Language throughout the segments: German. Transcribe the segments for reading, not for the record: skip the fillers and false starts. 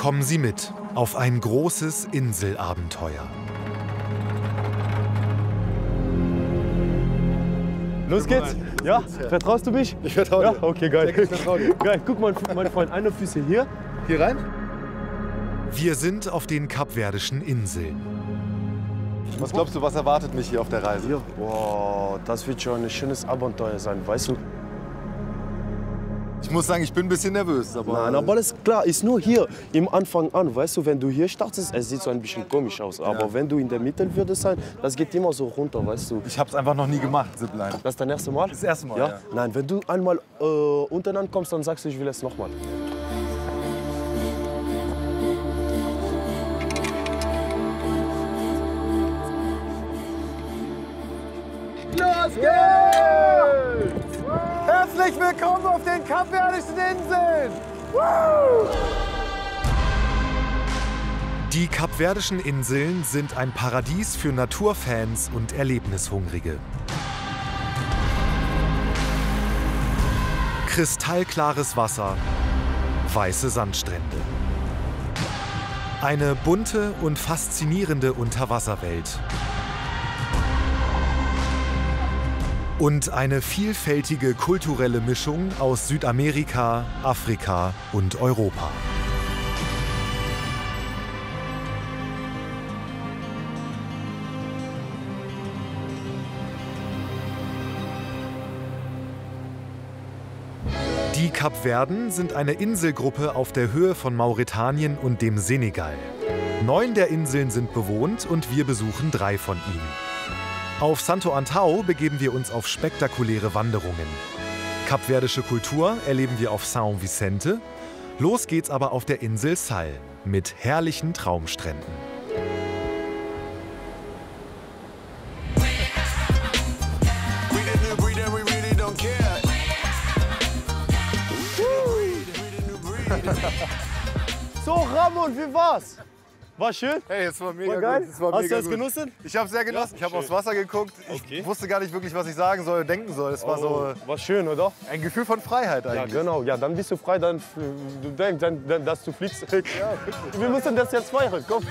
Kommen Sie mit auf ein großes Inselabenteuer. Los geht's! Ja? Vertraust du mich? Ich vertraue dir. Ja, okay, geil. Ich vertraue dir. Geil, guck mal, mein Freund, eine Füße hier. Hier rein? Wir sind auf den Kapverdischen Inseln. Was glaubst du, was erwartet mich hier auf der Reise? Hier. Boah, das wird schon ein schönes Abenteuer sein, weißt du? Ich muss sagen, ich bin ein bisschen nervös. Aber Nein, aber das ist klar, ist nur hier im Anfang an, weißt du, wenn du hier startest, es sieht so ein bisschen komisch aus. Aber Ja. wenn du in der Mitte würdest sein, das geht immer so runter, weißt du. ich habe es einfach noch nie gemacht, Zipline. Das ist dein erstes Mal? Das erste Mal, ja. Nein, wenn du einmal unten ankommst, dann sagst du, ich will es nochmal. Los geht's! Herzlich willkommen auf den Kapverdischen Inseln! Die Kapverdischen Inseln sind ein Paradies für Naturfans und Erlebnishungrige. Kristallklares Wasser, weiße Sandstrände. Eine bunte und faszinierende Unterwasserwelt. Und eine vielfältige kulturelle Mischung aus Südamerika, Afrika und Europa. Die Kapverden sind eine Inselgruppe auf der Höhe von Mauretanien und dem Senegal. 9 der Inseln sind bewohnt und wir besuchen 3 von ihnen. Auf Santo Antão begeben wir uns auf spektakuläre Wanderungen. Kapverdische Kultur erleben wir auf São Vicente. Los geht's aber auf der Insel Sal mit herrlichen Traumstränden. So, Ramon, wie war's? War schön? Hey, es war mega War geil? gut. Es war Hast mega du es gut. genossen? Ich habe es sehr genossen. Ja, ich habe schön. aufs Wasser geguckt. Okay. Ich wusste gar nicht wirklich, was ich sagen soll, denken soll. Es war so War schön, oder? ein Gefühl von Freiheit Ja, eigentlich. genau. Ja, dann bist du frei, dann du denkst, dann, dass du fliegst. Wir müssen das jetzt feiern. Komm.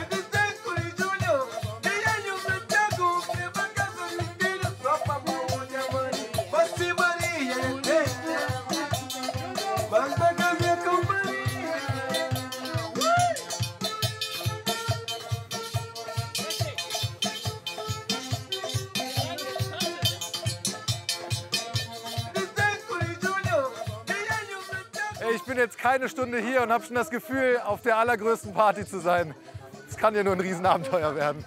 Ey, ich bin jetzt keine Stunde hier und habe schon das Gefühl, auf der allergrößten Party zu sein. Das kann ja nur ein Riesenabenteuer werden.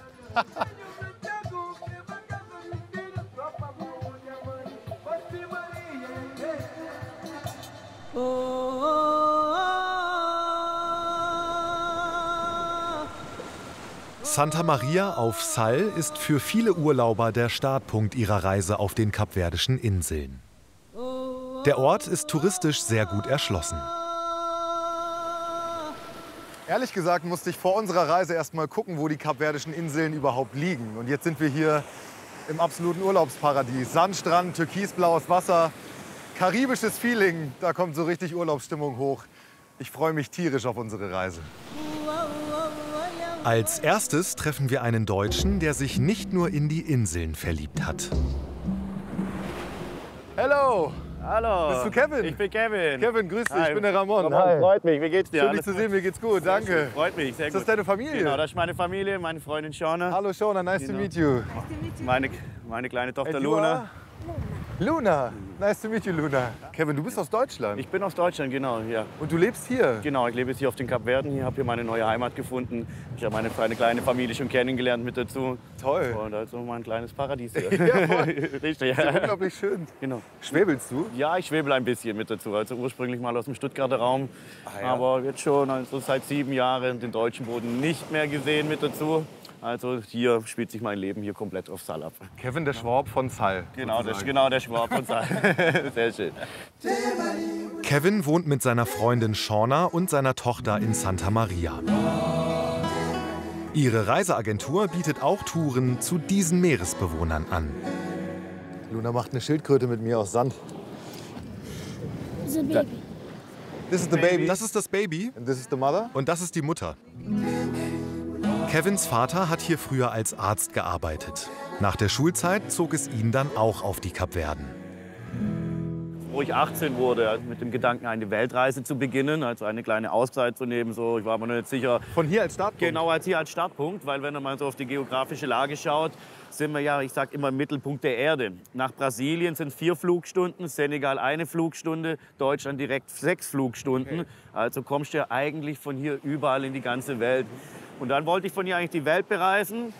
Santa Maria auf Sal ist für viele Urlauber der Startpunkt ihrer Reise auf den Kapverdischen Inseln. Der Ort ist touristisch sehr gut erschlossen. Ehrlich gesagt musste ich vor unserer Reise erst mal gucken, wo die Kapverdischen Inseln überhaupt liegen. Und jetzt sind wir hier im absoluten Urlaubsparadies. Sandstrand, türkisblaues Wasser, karibisches Feeling. Da kommt so richtig Urlaubsstimmung hoch. Ich freue mich tierisch auf unsere Reise. Als erstes treffen wir einen Deutschen, der sich nicht nur in die Inseln verliebt hat. Hello! Hallo. Bist du Kevin? Ich bin Kevin. Kevin, grüß dich, Hi. ich bin der Ramon. Ramon, freut mich. Wie geht's dir? Schön, dich Alles zu gut? sehen, mir geht's gut, danke. Freut mich, sehr Ist gut. das deine Familie? Genau, das ist meine Familie, meine Freundin Shauna. Hallo Shona, nice to Genau. meet you. Meine kleine Tochter And you Luna. are? Luna, nice to meet you, Luna. Kevin, du bist aus Deutschland Ich bin aus Deutschland, genau, ja. und du lebst hier. Genau, ich lebe jetzt hier auf den Kapverden. Hier habe hier meine neue Heimat gefunden. Ich habe eine kleine Familie schon kennengelernt mit dazu. Toll. Und also mein kleines Paradies hier. Ja, voll. Richtig, Das ist ja. unglaublich schön. Genau. Schwebelst du? Ja, ich schwebel ein bisschen mit dazu. Also ursprünglich mal aus dem Stuttgarter Raum. ja. Aber jetzt schon also seit 7 Jahren den deutschen Boden nicht mehr gesehen mit dazu. Also hier spielt sich mein Leben hier komplett auf Sal ab. Kevin, der Schwab von Sal. Genau, das ist sozusagen. genau der Schwab von Sal. Sehr schön. Kevin wohnt mit seiner Freundin Shauna und seiner Tochter in Santa Maria. Ihre Reiseagentur bietet auch Touren zu diesen Meeresbewohnern an. Luna macht eine Schildkröte mit mir aus Sand. The baby. This is the baby. Das ist das Baby And this is the mother. und das ist die Mutter. Kevins Vater hat hier früher als Arzt gearbeitet. Nach der Schulzeit zog es ihn dann auch auf die Kapverden. Wo ich 18 wurde, also mit dem Gedanken, eine Weltreise zu beginnen, also eine kleine Auszeit zu nehmen. So, ich war mir noch nicht sicher. Von hier als Startpunkt? Genau, als hier als Startpunkt, weil wenn man mal so auf die geografische Lage schaut, sind wir ja, ich sag immer, im Mittelpunkt der Erde. Nach Brasilien sind 4 Flugstunden, Senegal 1 Flugstunde, Deutschland direkt 6 Flugstunden. Okay. Also kommst du ja eigentlich von hier überall in die ganze Welt. Und dann wollte ich von hier eigentlich die Welt bereisen,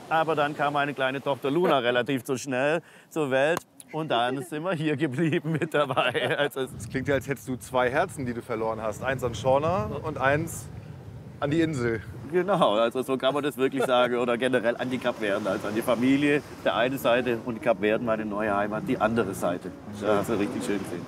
aber dann kam meine kleine Tochter Luna relativ so schnell zur Welt. Und dann sind wir hier geblieben mit dabei. Also es klingt ja, als hättest du 2 Herzen, die du verloren hast. Eins an Shauna und eins an die Insel. Genau, also so kann man das wirklich sagen. Oder generell an die Kapverden, also an die Familie der eine Seite und die Kapverden, meine neue Heimat, die andere Seite. Das hast du richtig schön gesehen.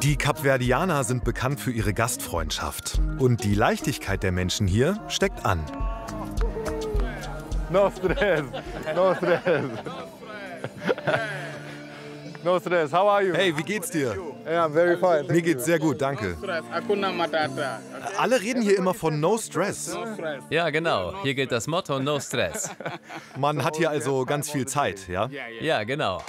Die Kapverdianer sind bekannt für ihre Gastfreundschaft. Und die Leichtigkeit der Menschen hier steckt an. No stress, no stress. No stress, how are you? Hey, wie geht's dir? Yeah, I'm very fine. Mir geht's sehr gut, danke. Alle reden hier immer von No Stress. Ja, genau. Hier gilt das Motto No Stress. Man hat hier also ganz viel Zeit, ja? Ja, genau.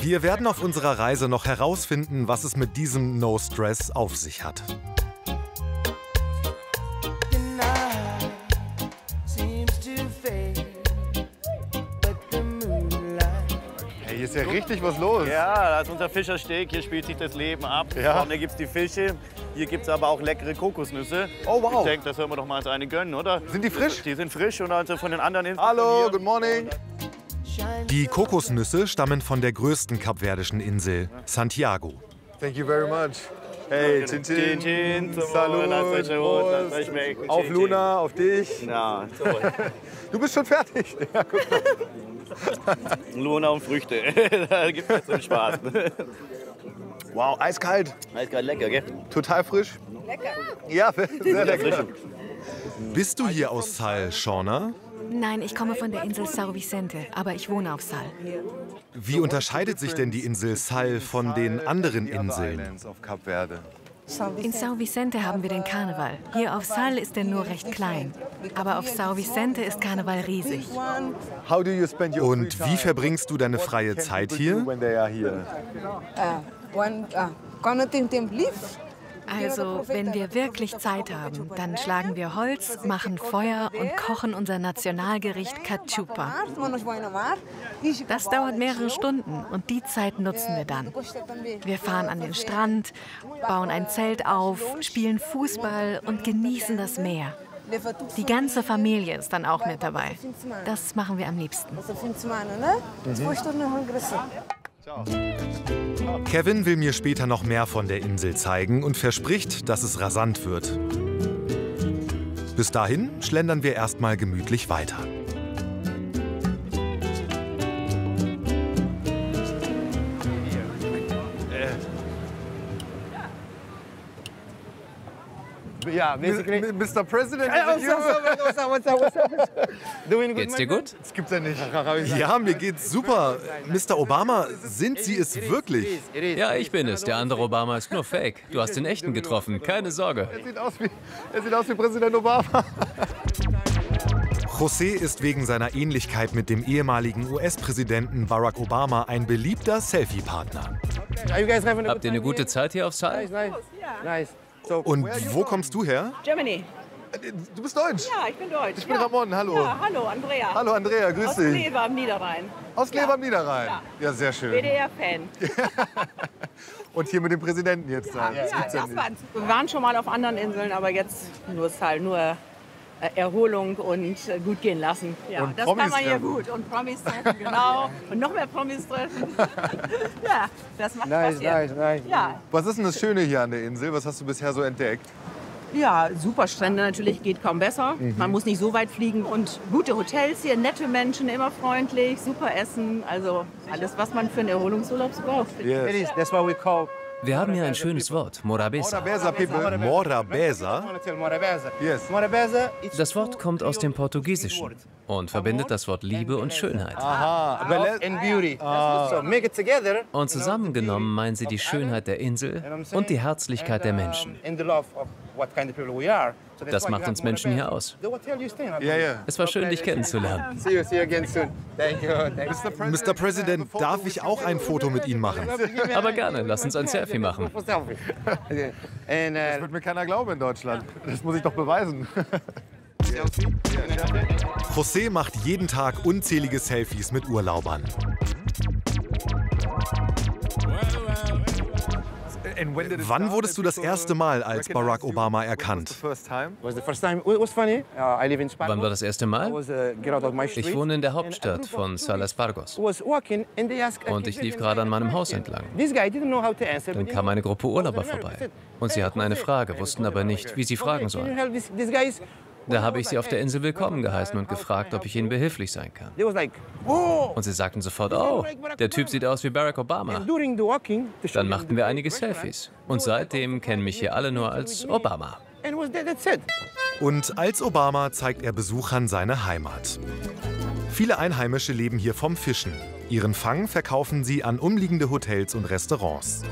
Wir werden auf unserer Reise noch herausfinden, was es mit diesem No Stress auf sich hat. Hey, hier ist ja richtig was los. Ja, das ist unser Fischersteg. Hier spielt sich das Leben ab. Ja. Vorne gibt es die Fische. Hier gibt es aber auch leckere Kokosnüsse. Oh, wow. Ich denke, das hören wir doch mal so eine gönnen, oder? Sind die frisch? Die sind frisch und also von den anderen Inseln. Hallo, good morning. Die Kokosnüsse stammen von der größten kapverdischen Insel, Santiago. Thank you very much. Hey, Chin Chin. Chin Chin, zum Salut, Wohl, lasst euch wohl, Prost. lasst euch schmecken. Auf Chin, Luna, auf dich. Chin. Ja, zum Wohl. Du bist schon fertig. Ja, guck mal. Luna und Früchte. Da gibt es so einen Spaß. Wow, eiskalt. Eiskalt lecker, gell? Total frisch. Lecker. Ja, sehr lecker. Bist du hier aus Sal, Shauna? Nein, ich komme von der Insel São Vicente, aber ich wohne auf Sal. Wie unterscheidet sich denn die Insel Sal von den anderen Inseln? Auf Kap Verde. In São Vicente haben wir den Karneval. Hier auf Sal ist er nur recht klein. Aber auf São Vicente ist Karneval riesig. Und wie verbringst du deine freie Zeit hier? Also, wenn wir wirklich Zeit haben, dann schlagen wir Holz, machen Feuer und kochen unser Nationalgericht Cachupa. Das dauert mehrere Stunden und die Zeit nutzen wir dann. Wir fahren an den Strand, bauen ein Zelt auf, spielen Fußball und genießen das Meer. Die ganze Familie ist dann auch mit dabei. Das machen wir am liebsten. Kevin will mir später noch mehr von der Insel zeigen und verspricht, dass es rasant wird. Bis dahin schlendern wir erstmal gemütlich weiter. Yeah, basically. Mr. President, Geht's dir gut? das gibt's ja nicht. Ja, mir geht's super. Mr. Obama, sind Sie es wirklich? Ja, ich bin es. Der andere Obama ist nur Fake. Du hast den echten getroffen. Keine Sorge. Er sieht aus wie Präsident Obama. José ist wegen seiner Ähnlichkeit mit dem ehemaligen US-Präsidenten Barack Obama ein beliebter Selfie-Partner. Habt ihr eine gute Zeit hier auf Sal? Nice. Und wo kommst du her? Germany. Du bist deutsch? Ja, ich bin deutsch. Ich bin Ramon, hallo. Ja, hallo, Andrea. Hallo Andrea, grüß Aus dich. Kleve am Niederrhein. Aus Kleve am Niederrhein. Ja, sehr schön. WDR-Fan. Und hier mit dem Präsidenten jetzt da. Ja, das war's. Wir waren schon mal auf anderen Inseln, aber jetzt nur Sal, nur Erholung und gut gehen lassen. Ja, und das Promis kann man hier treffen. gut. Und Promis treffen, genau. Und noch mehr Promis treffen. Ja, das macht Spaß hier. Ja. Was ist denn das Schöne hier an der Insel? Was hast du bisher so entdeckt? Ja, super Strände natürlich, geht kaum besser. Man muss nicht so weit fliegen und gute Hotels hier, nette Menschen, immer freundlich, super Essen. Also alles, was man für einen Erholungsurlaub braucht. Yes. That's what we call Wir haben hier ein schönes Wort, Morabeza. Morabeza, people. Morabeza? Yes. Das Wort kommt aus dem Portugiesischen und verbindet das Wort Liebe und Schönheit. Aha. Und zusammengenommen meinen sie die Schönheit der Insel und die Herzlichkeit der Menschen. Das macht uns Menschen hier aus. Es war schön, dich kennenzulernen. Mr. President, darf ich auch ein Foto mit Ihnen machen? Aber gerne, lass uns ein Selfie machen. Das wird mir keiner glauben in Deutschland. Das muss ich doch beweisen. José macht jeden Tag unzählige Selfies mit Urlaubern. Wann wurdest du das erste Mal als Barack Obama erkannt? Wann war das erste Mal? Ich wohne in der Hauptstadt von Salas Pargos. Und ich lief gerade an meinem Haus entlang. Dann kam eine Gruppe Urlauber vorbei. Und sie hatten eine Frage, wussten aber nicht, wie sie fragen sollen. Da habe ich sie auf der Insel willkommen geheißen und gefragt, ob ich ihnen behilflich sein kann. Und sie sagten sofort, oh, der Typ sieht aus wie Barack Obama. Dann machten wir einige Selfies. Und seitdem kennen mich hier alle nur als Obama. Und als Obama zeigt er Besuchern seine Heimat. Viele Einheimische leben hier vom Fischen. Ihren Fang verkaufen sie an umliegende Hotels und Restaurants.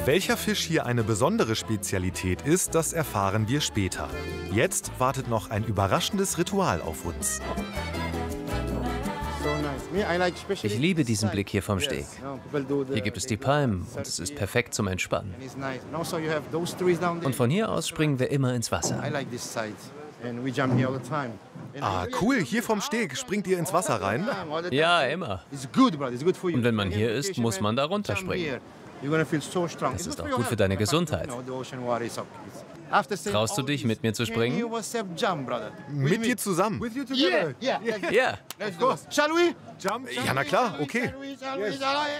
Welcher Fisch hier eine besondere Spezialität ist, das erfahren wir später. Jetzt wartet noch ein überraschendes Ritual auf uns. Ich liebe diesen Blick hier vom Steg. Hier gibt es die Palmen und es ist perfekt zum Entspannen. Und von hier aus springen wir immer ins Wasser. Ah, cool, hier vom Steg springt ihr ins Wasser rein? Ja, immer. Und wenn man hier ist, muss man da runterspringen. Das ist auch gut für deine Gesundheit. Traust du dich, mit mir zu springen? Mit dir zusammen? Ja. Ja, na klar, okay.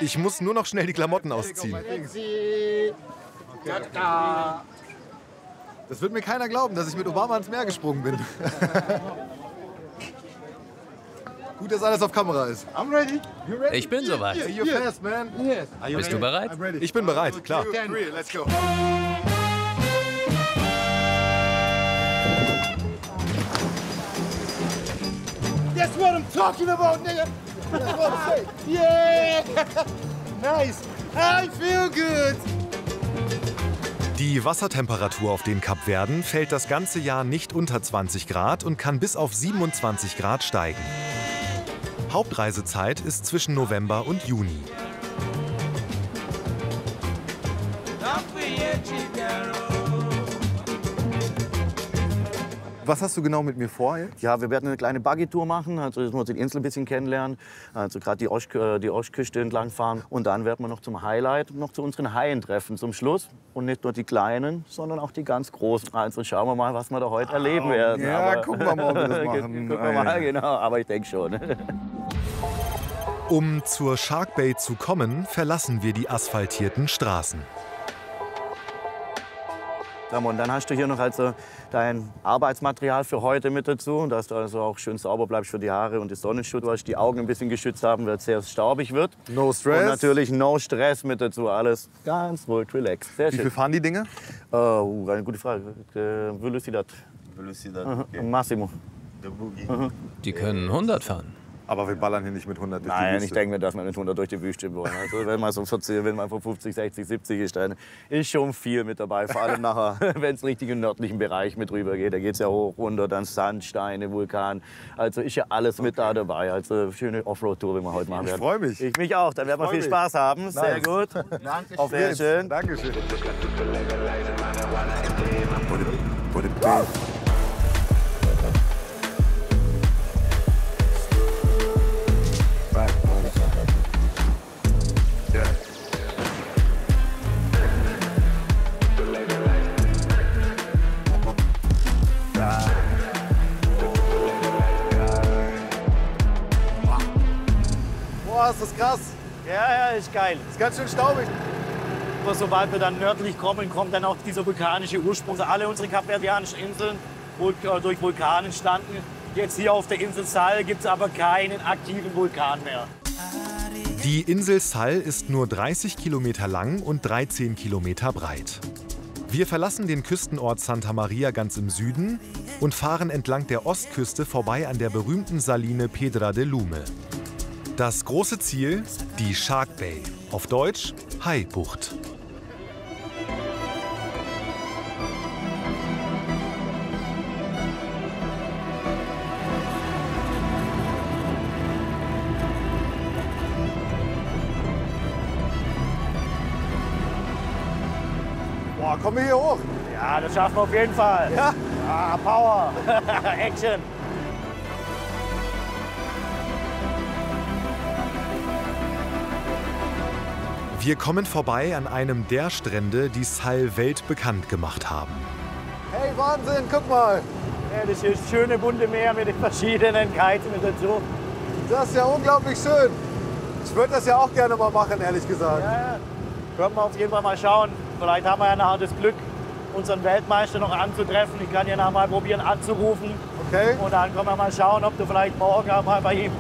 Ich muss nur noch schnell die Klamotten ausziehen. Das wird mir keiner glauben, dass ich mit Obama ins Meer gesprungen bin. Gut, dass alles auf Kamera ist. Ich bin soweit. Bist du bereit? Ich bin bereit, klar. That's what I'm talking about, nigga. That's what I'm saying. Yeah. Nice. I feel good. Die Wassertemperatur auf den Kapverden fällt das ganze Jahr nicht unter 20 Grad und kann bis auf 27 Grad steigen. Hauptreisezeit ist zwischen November und Juni. Was hast du genau mit mir vor jetzt? Ja, wir werden eine kleine Buggy-Tour machen, also dass wir die Insel ein bisschen kennenlernen, also gerade die Ostküste entlang fahren. Und dann werden wir noch zum Highlight, noch zu unseren Haien treffen zum Schluss. Und nicht nur die kleinen, sondern auch die ganz großen. Also schauen wir mal, was wir da heute erleben werden. Ja, aber gucken wir mal, ob wir das machen. Gucken wir mal, genau, aber ich denke schon. Um zur Shark Bay zu kommen, verlassen wir die asphaltierten Straßen. Und dann hast du hier noch also dein Arbeitsmaterial für heute mit dazu, dass du also auch schön sauber bleibst für die Haare und die Sonnenschutz, weil die Augen ein bisschen geschützt haben, weil es sehr staubig wird. No stress. Und natürlich no Stress mit dazu, alles ganz ruhig, relaxed. Sehr Wie schön. viel fahren die Dinge? Eine gute Frage. Velocidad. Massimo. Die können 100 fahren. Aber wir ballern hier nicht mit 100 durch die Nein, Wüste. ich denke mir, dass wir mit 100 durch die Wüste wollen. Also wenn man so 40, wenn man von 50, 60, 70 ist, dann ist schon viel mit dabei. Vor allem nachher, wenn es richtig im nördlichen Bereich mit rüber geht. Da geht es ja hoch, runter, dann Sandsteine, Vulkan. Also ist ja alles mit da dabei. Also schöne Offroad-Tour, wenn wir heute machen werden. Ich freue mich. Ich mich auch. Dann werden wir viel mich. Spaß haben. Sehr gut. Auf Sehr geht's. schön. Dankeschön. Boah, ist das krass. Ja, ist geil. Ist ganz schön staubig. Aber sobald wir dann nördlich kommen, kommt dann auch dieser vulkanische Ursprung. Alle unsere kapverdianischen Inseln durch Vulkanen entstanden. Jetzt hier auf der Insel Sal gibt es aber keinen aktiven Vulkan mehr. Die Insel Sal ist nur 30 Kilometer lang und 13 Kilometer breit. Wir verlassen den Küstenort Santa Maria ganz im Süden und fahren entlang der Ostküste vorbei an der berühmten Saline Pedra de Lume. Das große Ziel, die Shark Bay, auf Deutsch Haibucht. Boah, kommen wir hier hoch? Ja, das schaffen wir auf jeden Fall. Ja? Ah, Power, Action. Wir kommen vorbei an einem der Strände, die Sal weltbekannt gemacht haben. Hey, Wahnsinn, guck mal. Ja, das ist das schöne bunte Meer mit den verschiedenen Kites mit dazu. Das ist ja unglaublich schön. Ich würde das ja auch gerne mal machen, ehrlich gesagt. Ja, können wir auf jeden Fall mal schauen. Vielleicht haben wir ja nachher das Glück, unseren Weltmeister noch anzutreffen. Ich kann ja nachher mal probieren anzurufen. Okay. Und dann können wir mal schauen, ob du vielleicht morgen auch mal bei ihm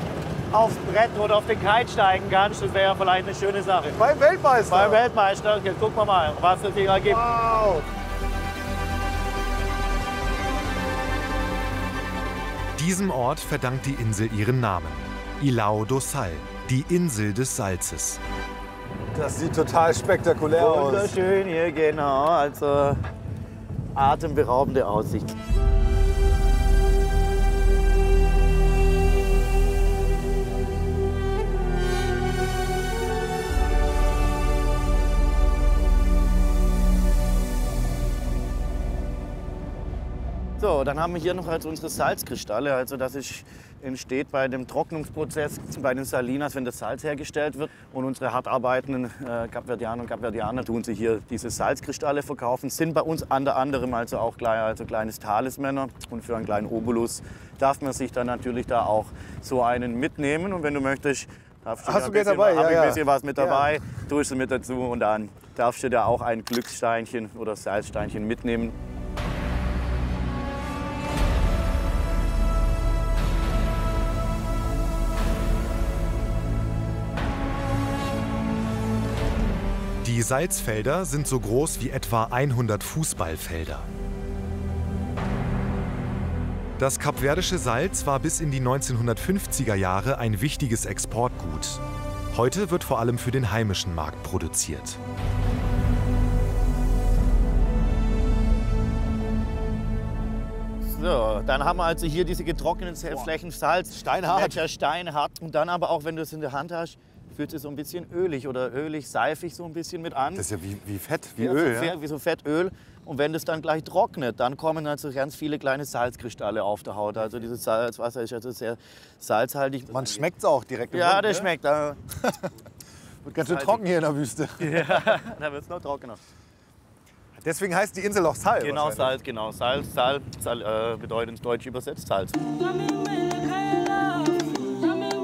aufs Brett oder auf den Kite steigen kannst. Das wäre ja vielleicht eine schöne Sache. Beim Weltmeister? Beim Weltmeister. Jetzt gucken wir mal, was es hier ergibt. Wow. Diesem Ort verdankt die Insel ihren Namen. Ilhao do Sal, die Insel des Salzes. Das sieht total spektakulär aus. Wunderschön hier, genau. Also atemberaubende Aussicht. So, dann haben wir hier noch also unsere Salzkristalle. Also das entsteht bei dem Trocknungsprozess bei den Salinas, wenn das Salz hergestellt wird. Und unsere hart arbeitenden Kapverdianer und Kapverdianer tun sich hier diese Salzkristalle verkaufen. Sind bei uns unter anderem also auch kleines Talismänner. Und für einen kleinen Obolus darf man sich dann natürlich da auch so einen mitnehmen. Und wenn du möchtest, darfst du Hast da du dabei? Hab ich Ja, ein bisschen was mit dabei, Ja. tust du mit dazu und dann darfst du da auch ein Glückssteinchen oder Salzsteinchen mitnehmen. Die Salzfelder sind so groß wie etwa 100 Fußballfelder. Das kapverdische Salz war bis in die 1950er Jahre ein wichtiges Exportgut. Heute wird vor allem für den heimischen Markt produziert. So, dann haben wir also hier diese getrockneten Flächen Salz. Steinhart. Steinhart. Und dann aber auch, wenn du es in der Hand hast, fühlt es so ein bisschen ölig oder seifig so ein bisschen mit an. Das ist ja wie Fett, wie Ja, Öl. so Ja? wie so Fettöl. Und wenn das dann gleich trocknet, dann kommen also ganz viele kleine Salzkristalle auf der Haut. Also dieses Salzwasser ist also sehr salzhaltig. Man schmeckt es auch direkt im Ja, Mund, das ne? schmeckt. Wird ganz schön trocken hier in der Wüste. Ja, da wird es noch trockener. Deswegen heißt die Insel auch Sal. Genau, wahrscheinlich. Salz, genau. Sal bedeutet ins Deutsche übersetzt Salz.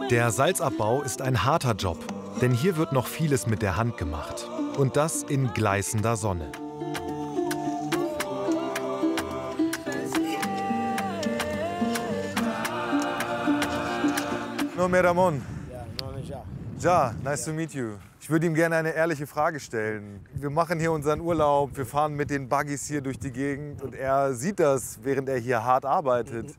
Der Salzabbau ist ein harter Job, denn hier wird noch vieles mit der Hand gemacht. Und das in gleißender Sonne. Nome Ramon. Ja, nice to meet you. Ich würde ihm gerne eine ehrliche Frage stellen. Wir machen hier unseren Urlaub, wir fahren mit den Buggies hier durch die Gegend und er sieht das, während er hier hart arbeitet.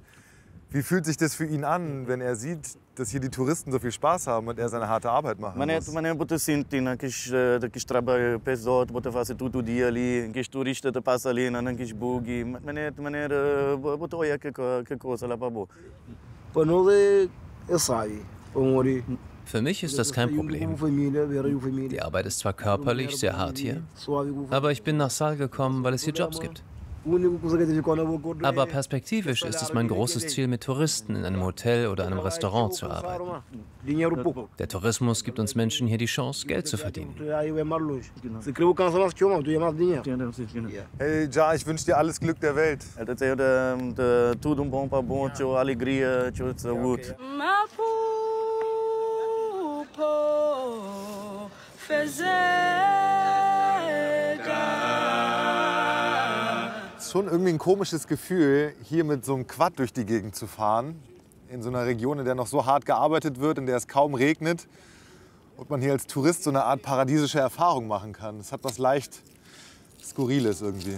Wie fühlt sich das für ihn an, wenn er sieht, dass hier die Touristen so viel Spaß haben und er seine harte Arbeit machen muss? Mané bote sinti na quis trabalho pesado, bote fazer tudo dia ali, quis turista te passa ali na quis buggy, mané bote olha que coisa lá para boa. Para nós é sai, Für mich ist das kein Problem. Die Arbeit ist zwar körperlich sehr hart hier, aber ich bin nach Sal gekommen, weil es hier Jobs gibt. Aber perspektivisch ist es mein großes Ziel, mit Touristen in einem Hotel oder einem Restaurant zu arbeiten. Der Tourismus gibt uns Menschen hier die Chance, Geld zu verdienen. Hey Ja, ich wünsche dir alles Glück der Welt. Eu desejo tudo bom para bom, alegria, saúde. Es ist schon irgendwie ein komisches Gefühl, hier mit so einem Quad durch die Gegend zu fahren. In so einer Region, in der noch so hart gearbeitet wird, in der es kaum regnet. Und man hier als Tourist so eine Art paradiesische Erfahrung machen kann. Es hat was leicht Skurriles irgendwie.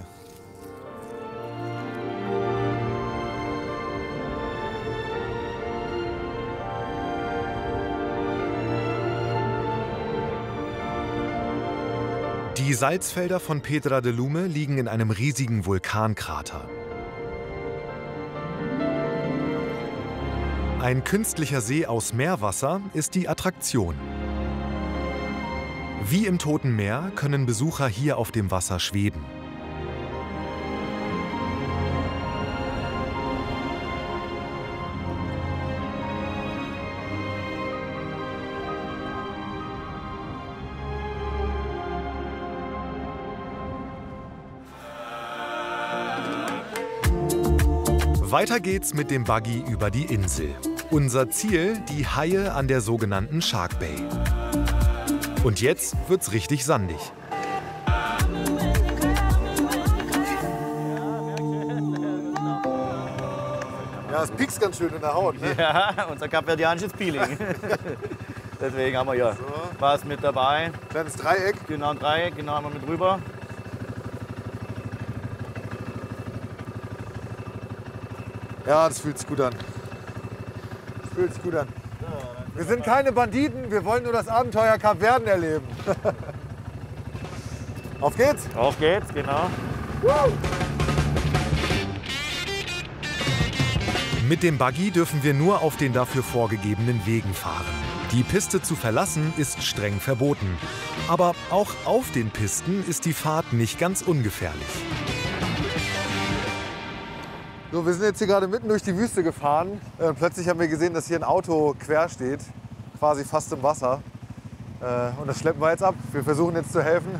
Die Salzfelder von Pedra de Lume liegen in einem riesigen Vulkankrater. Ein künstlicher See aus Meerwasser ist die Attraktion. Wie im Toten Meer können Besucher hier auf dem Wasser schweben. Weiter geht's mit dem Buggy über die Insel. Unser Ziel, die Haie an der sogenannten Shark Bay. Und jetzt wird's richtig sandig. Ja, es piekst ganz schön in der Haut, ne? Ja, unser kapverdianisches Peeling. Deswegen haben wir ja was mit dabei. Kleines Dreieck. Genau, ein Dreieck, genau, haben wir mit rüber. Ja, das fühlt sich gut an. Das fühlt sich gut an. Wir sind keine Banditen, wir wollen nur das Abenteuer Kapverden erleben. Auf geht's? Auf geht's, genau. Mit dem Buggy dürfen wir nur auf den dafür vorgegebenen Wegen fahren. Die Piste zu verlassen ist streng verboten. Aber auch auf den Pisten ist die Fahrt nicht ganz ungefährlich. So, wir sind jetzt hier gerade mitten durch die Wüste gefahren. Plötzlich haben wir gesehen, dass hier ein Auto quer steht, quasi fast im Wasser. Und das schleppen wir jetzt ab. Wir versuchen jetzt zu helfen,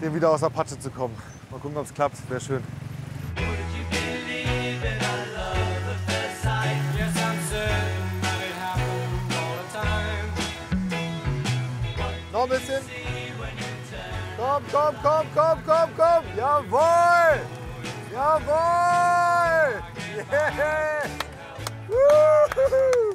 dem wieder aus der Patsche zu kommen. Mal gucken, ob es klappt. Wäre schön. Noch ein bisschen. Komm, komm, komm, komm, komm, komm. Jawohl! Jawohl! Yeah! Woohoo!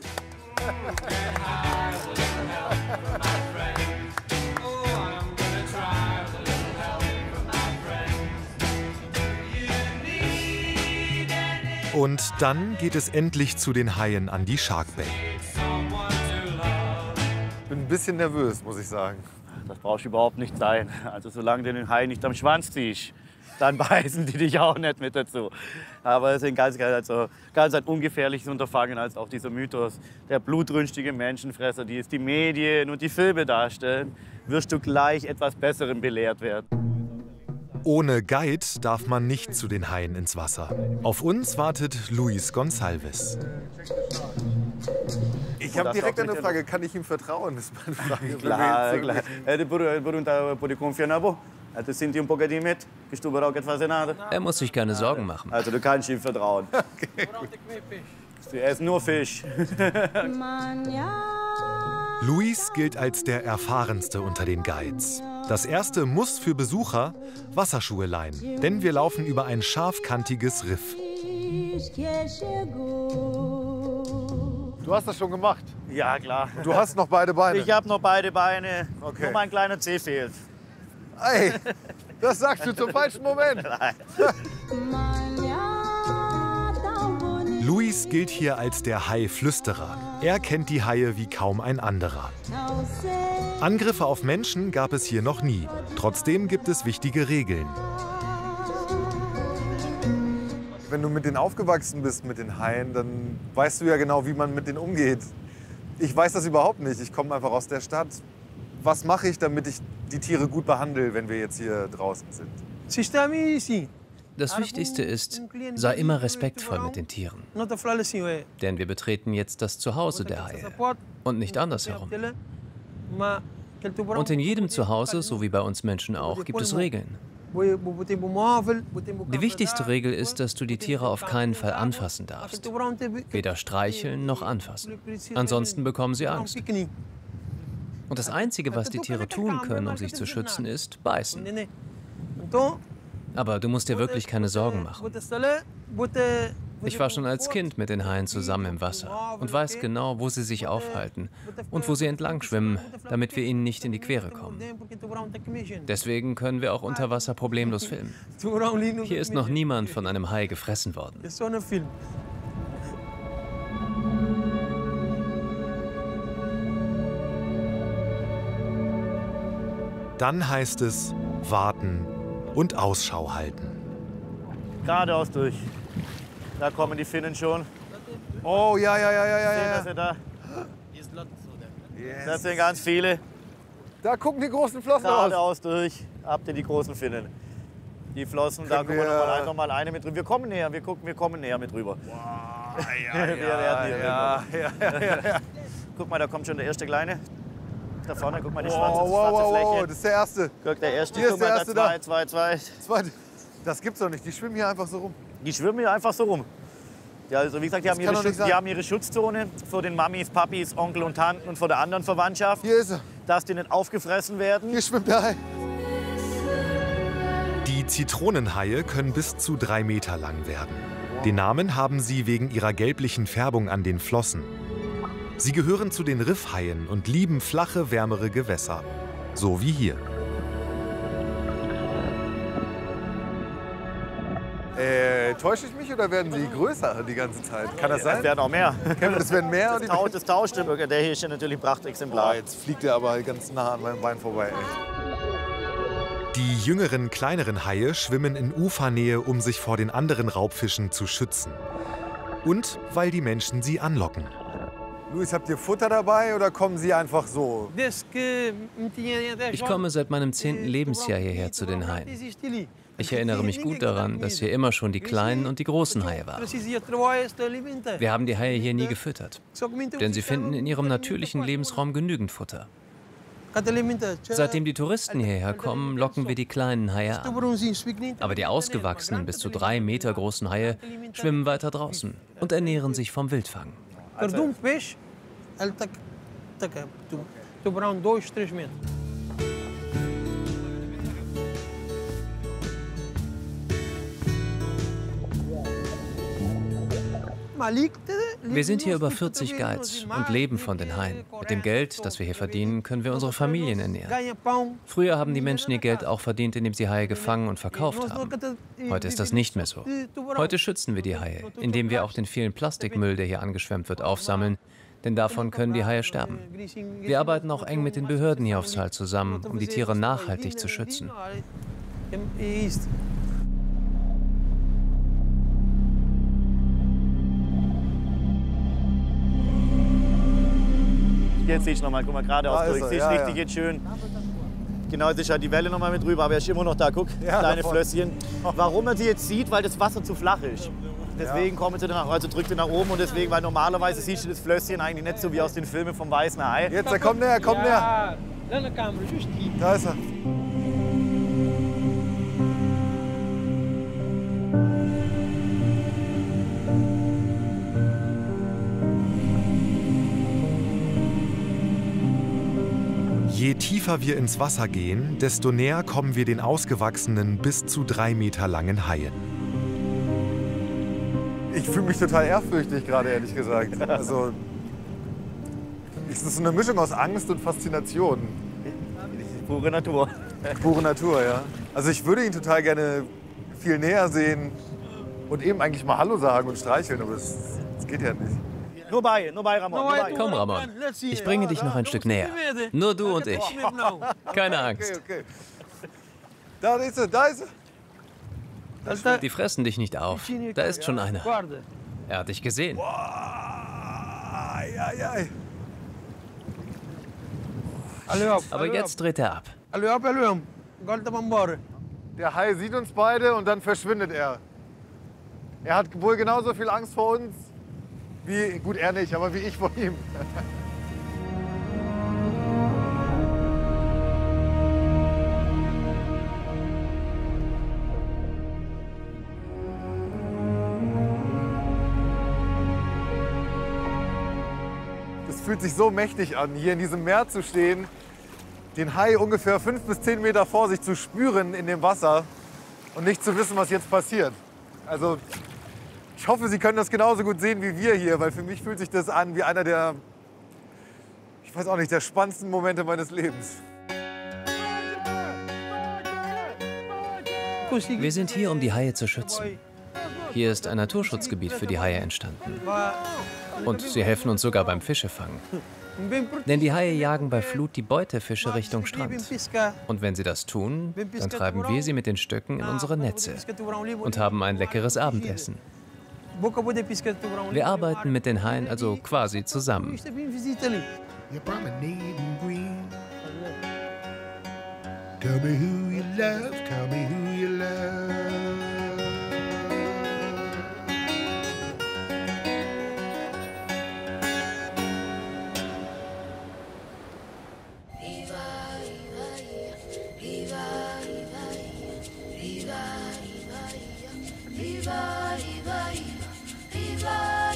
Und dann geht es endlich zu den Haien an die Shark Bay. Ich bin ein bisschen nervös, muss ich sagen. Das brauchst du überhaupt nicht sein. Also solange du den Hai nicht am Schwanz ziehst, dann beißen die dich auch nicht mit dazu. Aber es ist ein ganz ein ungefährliches Unterfangen als auch dieser Mythos der blutrünstige Menschenfresser, die es die Medien und die Filme darstellen, wirst du gleich etwas Besserem belehrt werden. Ohne Guide darf man nicht zu den Haien ins Wasser. Auf uns wartet Luis Gonçalves. Ich habe direkt eine Frage, kann ich ihm vertrauen? Das ist meine Frage. Klar, klar. Puoi confiare in voi? Also sind die un pochettino mit? Bist du bereit etwas in Ade? Er muss sich keine Sorgen machen. Also du kannst ihm vertrauen. Okay, gut. Sie essen nur Fisch. Luis gilt als der erfahrenste unter den Guides. Das erste Muss für Besucher: Wasserschuhe leihen, denn wir laufen über ein scharfkantiges Riff. Du hast das schon gemacht? Ja, klar. Du hast noch beide Beine? Ich habe noch beide Beine. Okay. Nur mein kleiner Zeh fehlt. Ey, das sagst du zum falschen Moment. Luis gilt hier als der Hai-Flüsterer. Er kennt die Haie wie kaum ein anderer. Angriffe auf Menschen gab es hier noch nie. Trotzdem gibt es wichtige Regeln. Wenn du mit denen aufgewachsen bist, mit den Haien, dann weißt du ja genau, wie man mit denen umgeht. Ich weiß das überhaupt nicht. Ich komme einfach aus der Stadt. Was mache ich, damit ich die Tiere gut behandle, wenn wir jetzt hier draußen sind? Das Wichtigste ist, sei immer respektvoll mit den Tieren. Denn wir betreten jetzt das Zuhause der Haie und nicht andersherum. Und in jedem Zuhause, so wie bei uns Menschen auch, gibt es Regeln. Die wichtigste Regel ist, dass du die Tiere auf keinen Fall anfassen darfst. Weder streicheln noch anfassen. Ansonsten bekommen sie Angst. Und das Einzige, was die Tiere tun können, um sich zu schützen, ist beißen. Aber du musst dir wirklich keine Sorgen machen. Ich war schon als Kind mit den Haien zusammen im Wasser und weiß genau, wo sie sich aufhalten und wo sie entlang schwimmen, damit wir ihnen nicht in die Quere kommen. Deswegen können wir auch unter Wasser problemlos filmen. Hier ist noch niemand von einem Hai gefressen worden. Dann heißt es warten und Ausschau halten. Geradeaus durch. Da kommen die Finnen schon. Oh, ja. Sehen Sie da? Das sind ganz viele. Da gucken die großen Flossen aus. Geradeaus durch. Habt ihr die großen Finnen. Die Flossen, da gucken wir noch mal eine mit rüber. Wir kommen näher, wir kommen näher mit rüber. Wow, ja. Guck mal, da kommt schon der erste Kleine. Da vorne, guck mal, die schwarze Fläche. Das ist der erste. Guck, der erste, hier guck mal, ist der erste zwei. Das gibt's doch nicht, die schwimmen hier einfach so rum. Die schwimmen hier einfach so rum. Ja, also wie gesagt, die haben ihre Schutzzone vor den Mamis, Papis, Onkel und Tanten und vor der anderen Verwandtschaft. Hier ist er. Dass die nicht aufgefressen werden. Hier schwimmt der Hai. Die Zitronenhaie können bis zu 3 Meter lang werden. Den Namen haben sie wegen ihrer gelblichen Färbung an den Flossen. Sie gehören zu den Riffhaien und lieben flache, wärmere Gewässer. So wie hier. Täusche ich mich oder werden sie größer die ganze Zeit? Kann das sein? Es werden auch mehr. Es werden mehr. Das tauscht. Der hier ist ja natürlich ein Prachtexemplar. Oh, jetzt fliegt er aber ganz nah an meinem Bein vorbei. Die jüngeren, kleineren Haie schwimmen in Ufernähe, um sich vor den anderen Raubfischen zu schützen. Und weil die Menschen sie anlocken. Luis, habt ihr Futter dabei oder kommen sie einfach so? Ich komme seit meinem 10. Lebensjahr hierher zu den Haien. Ich erinnere mich gut daran, dass hier immer schon die kleinen und die großen Haie waren. Wir haben die Haie hier nie gefüttert, denn sie finden in ihrem natürlichen Lebensraum genügend Futter. Seitdem die Touristen hierher kommen, locken wir die kleinen Haie an. Aber die ausgewachsenen, bis zu 3 Meter großen Haie schwimmen weiter draußen und ernähren sich vom Wildfang. Wir sind hier über 40 Guides und leben von den Haien. Mit dem Geld, das wir hier verdienen, können wir unsere Familien ernähren. Früher haben die Menschen ihr Geld auch verdient, indem sie Haie gefangen und verkauft haben. Heute ist das nicht mehr so. Heute schützen wir die Haie, indem wir auch den vielen Plastikmüll, der hier angeschwemmt wird, aufsammeln. Denn davon können die Haie sterben. Wir arbeiten auch eng mit den Behörden hier auf Sal zusammen, um die Tiere nachhaltig zu schützen. Jetzt siehst du nochmal, guck mal, geradeaus durch. Siehst richtig jetzt schön. Genau, jetzt ist halt die Welle nochmal mit rüber, aber er ist immer noch da, guck, kleine Flösschen. Warum man sie jetzt sieht, weil das Wasser zu flach ist. Deswegen kommen sie dann, also drückt sie nach oben und deswegen, weil normalerweise siehst du das Flösschen eigentlich nicht so wie aus den Filmen vom weißen Hai. Jetzt, er kommt näher, kommt näher. Da ist er. Je tiefer wir ins Wasser gehen, desto näher kommen wir den ausgewachsenen, bis zu 3 Meter langen Haien. Ich fühle mich total ehrfürchtig gerade, ehrlich gesagt. Also, es ist so eine Mischung aus Angst und Faszination. Pure Natur. Pure Natur, ja. Also ich würde ihn total gerne viel näher sehen und eben eigentlich mal Hallo sagen und streicheln, aber das geht ja nicht. Nur bei, Ramon. Komm, Ramon. Ich bringe dich noch ein Stück näher. Nur du und ich. Keine Angst. Okay. Da ist er, da ist er. Die fressen dich nicht auf. Da ist schon einer. Er hat dich gesehen. Aber jetzt dreht er ab. Der Hai sieht uns beide und dann verschwindet er. Er hat wohl genauso viel Angst vor uns, wie, gut, er nicht, aber wie ich vor ihm. Es fühlt sich so mächtig an, hier in diesem Meer zu stehen, den Hai ungefähr 5 bis 10 Meter vor sich zu spüren in dem Wasser und nicht zu wissen, was jetzt passiert. Also Ich hoffe, Sie können das genauso gut sehen wie wir hier, weil für mich fühlt sich das an wie einer der, ich weiß auch nicht, der spannendsten Momente meines Lebens. Wir sind hier, um die Haie zu schützen. Hier ist ein Naturschutzgebiet für die Haie entstanden. Und sie helfen uns sogar beim Fischefangen. Denn die Haie jagen bei Flut die Beutefische Richtung Strand. Und wenn sie das tun, dann treiben wir sie mit den Stöcken in unsere Netze und haben ein leckeres Abendessen. Wir arbeiten mit den Haien also quasi zusammen. Tell me who you love, tell me who you love.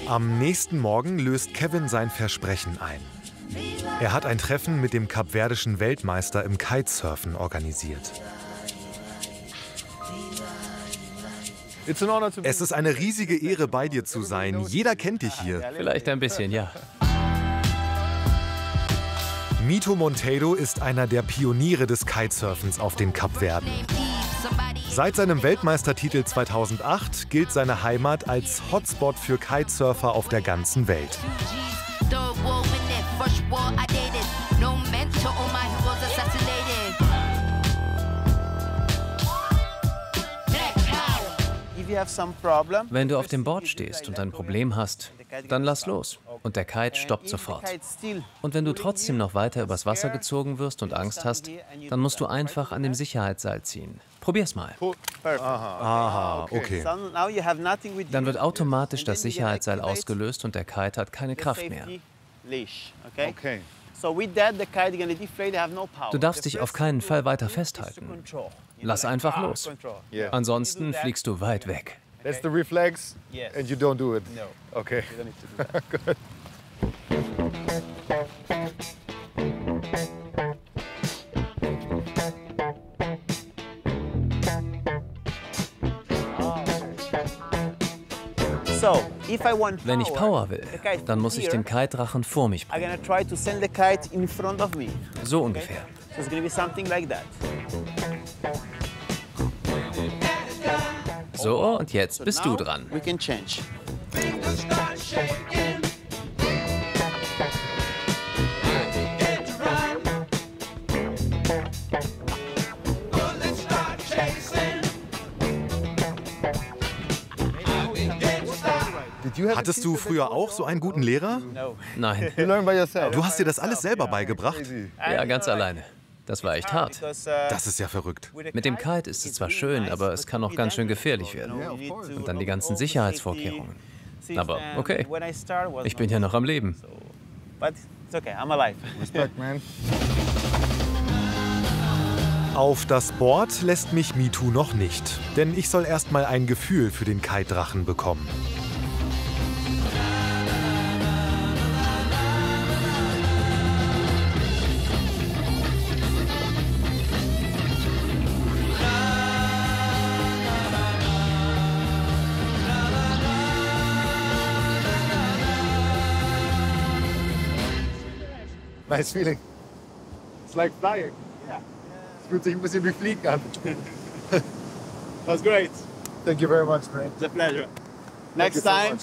Am nächsten Morgen löst Kevin sein Versprechen ein. Er hat ein Treffen mit dem kapverdischen Weltmeister im Kitesurfen organisiert. Es ist eine riesige Ehre, bei dir zu sein. Jeder kennt dich hier. Vielleicht ein bisschen, ja. Mito Monteiro ist einer der Pioniere des Kitesurfens auf den Kapverden. Seit seinem Weltmeistertitel 2008 gilt seine Heimat als Hotspot für Kitesurfer auf der ganzen Welt. Wenn du auf dem Board stehst und ein Problem hast, dann lass los und der Kite stoppt sofort. Und wenn du trotzdem noch weiter übers Wasser gezogen wirst und Angst hast, dann musst du einfach an dem Sicherheitsseil ziehen. Probier's mal. Aha, okay. Dann wird automatisch das Sicherheitsseil ausgelöst und der Kite hat keine Kraft mehr. Du darfst dich auf keinen Fall weiter festhalten. Lass einfach los. Ansonsten fliegst du weit weg. That's the reflex and you don't do it. Okay. Good. Wenn ich Power will, dann muss ich den Kite-Drachen vor mich bringen. So ungefähr. So, und jetzt bist du dran. Hattest du früher auch so einen guten Lehrer? Nein. Du hast dir das alles selber beigebracht? Ja, ganz alleine. Das war echt hart. Das ist ja verrückt. Mit dem Kite ist es zwar schön, aber es kann auch ganz schön gefährlich werden. Und dann die ganzen Sicherheitsvorkehrungen. Aber okay, ich bin ja noch am Leben. Auf das Board lässt mich Mito noch nicht, denn ich soll erst mal ein Gefühl für den Kite-Drachen bekommen. Nice feeling. It's like flying. Es fühlt sich ein bisschen wie Fliegen an. That's great. Thank you very much, man. It's a pleasure. Next time.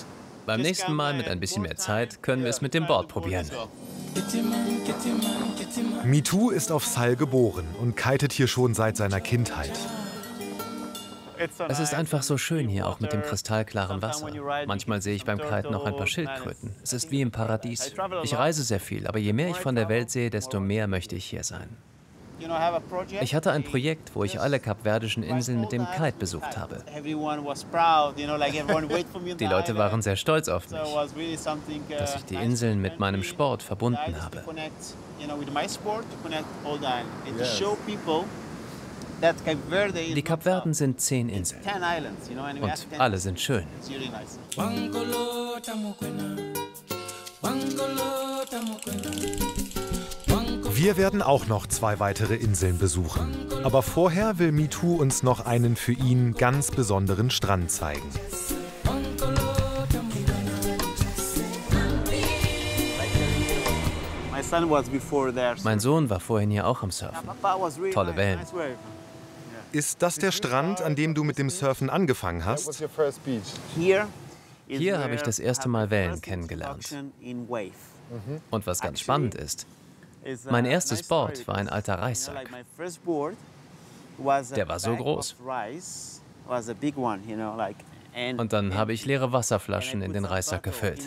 Beim nächsten Mal mit ein bisschen mehr Zeit können wir es mit dem Board probieren. Mito ist auf Sal geboren und kitet hier schon seit seiner Kindheit. Es ist einfach so schön hier, auch mit dem kristallklaren Wasser. Manchmal sehe ich beim Kiten noch ein paar Schildkröten. Es ist wie im Paradies. Ich reise sehr viel, aber je mehr ich von der Welt sehe, desto mehr möchte ich hier sein. Ich hatte ein Projekt, wo ich alle kapverdischen Inseln mit dem Kite besucht habe. Die Leute waren sehr stolz auf mich, dass ich die Inseln mit meinem Sport verbunden habe. Die Kapverden sind 10 Inseln und alle sind schön. Wir werden auch noch 2 weitere Inseln besuchen. Aber vorher will Mito uns noch einen für ihn ganz besonderen Strand zeigen. Mein Sohn war vorhin hier auch am Surfen. Tolle Wellen. Ist das der Strand, an dem du mit dem Surfen angefangen hast? Hier habe ich das erste Mal Wellen kennengelernt. Und was ganz spannend ist, mein erstes Board war ein alter Reissack. Der war so groß. Und dann habe ich leere Wasserflaschen in den Reissack gefüllt.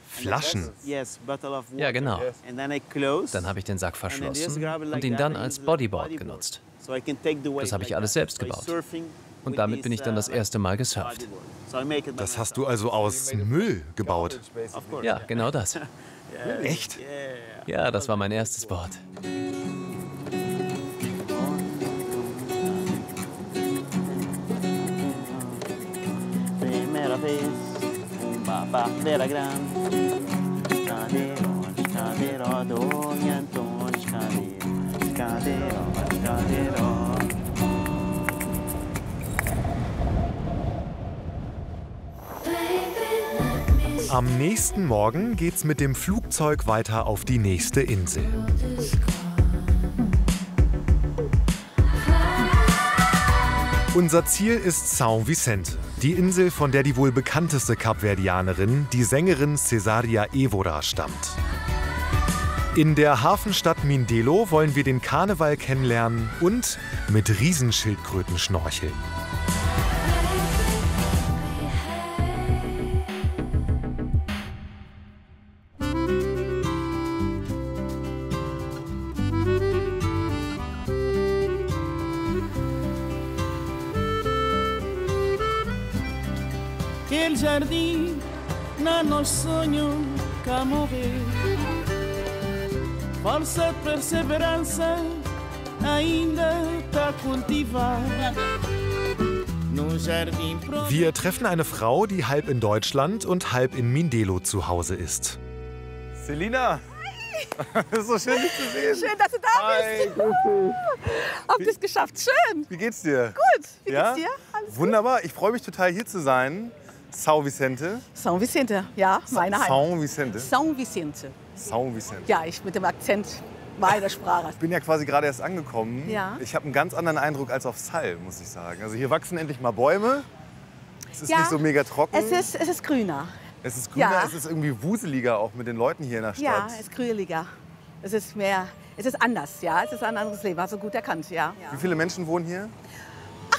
Flaschen? Ja, genau. Dann habe ich den Sack verschlossen und ihn dann als Bodyboard genutzt. Das habe ich alles selbst gebaut. Und damit bin ich dann das erste Mal gesurft. Das hast du also aus Müll gebaut? Ja, genau das. Echt? Ja, das war mein erstes Board. Am nächsten Morgen geht's mit dem Flugzeug weiter auf die nächste Insel. Unser Ziel ist São Vicente, die Insel, von der die wohl bekannteste Kapverdianerin, die Sängerin Cesaria Évora, stammt. In der Hafenstadt Mindelo wollen wir den Karneval kennenlernen und mit Riesenschildkröten schnorcheln. Aquele jardim, na nosso sonho, cá morrer. Falsa perseverança ainda tá cultivar. Wir treffen eine Frau, die halb in Deutschland und halb in Mindelo zu Hause ist. Selina! Es ist so schön, dich zu sehen. Schön, dass du da bist. Habt ihr es geschafft? Schön. Wie geht's dir? Gut. Wie geht's dir? Alles wunderbar. Gut? Ich freue mich total, hier zu sein. São Vicente. São Vicente, ja, meine Heimat. São Vicente. São Vicente. São Vicente. Ja, ich mit dem Akzent meiner Sprache. Ich bin ja quasi gerade erst angekommen. Ja. Ich habe einen ganz anderen Eindruck als auf Sal, muss ich sagen. Also hier wachsen endlich mal Bäume. Es ist nicht so mega trocken. Es ist grüner. Es ist grüner, es ist irgendwie wuseliger auch mit den Leuten hier in der Stadt. Ja, es ist grünlicher. Es ist mehr, es ist anders, ja. Es ist ein anderes Leben, hast du gut erkannt, ja. Wie viele Menschen wohnen hier?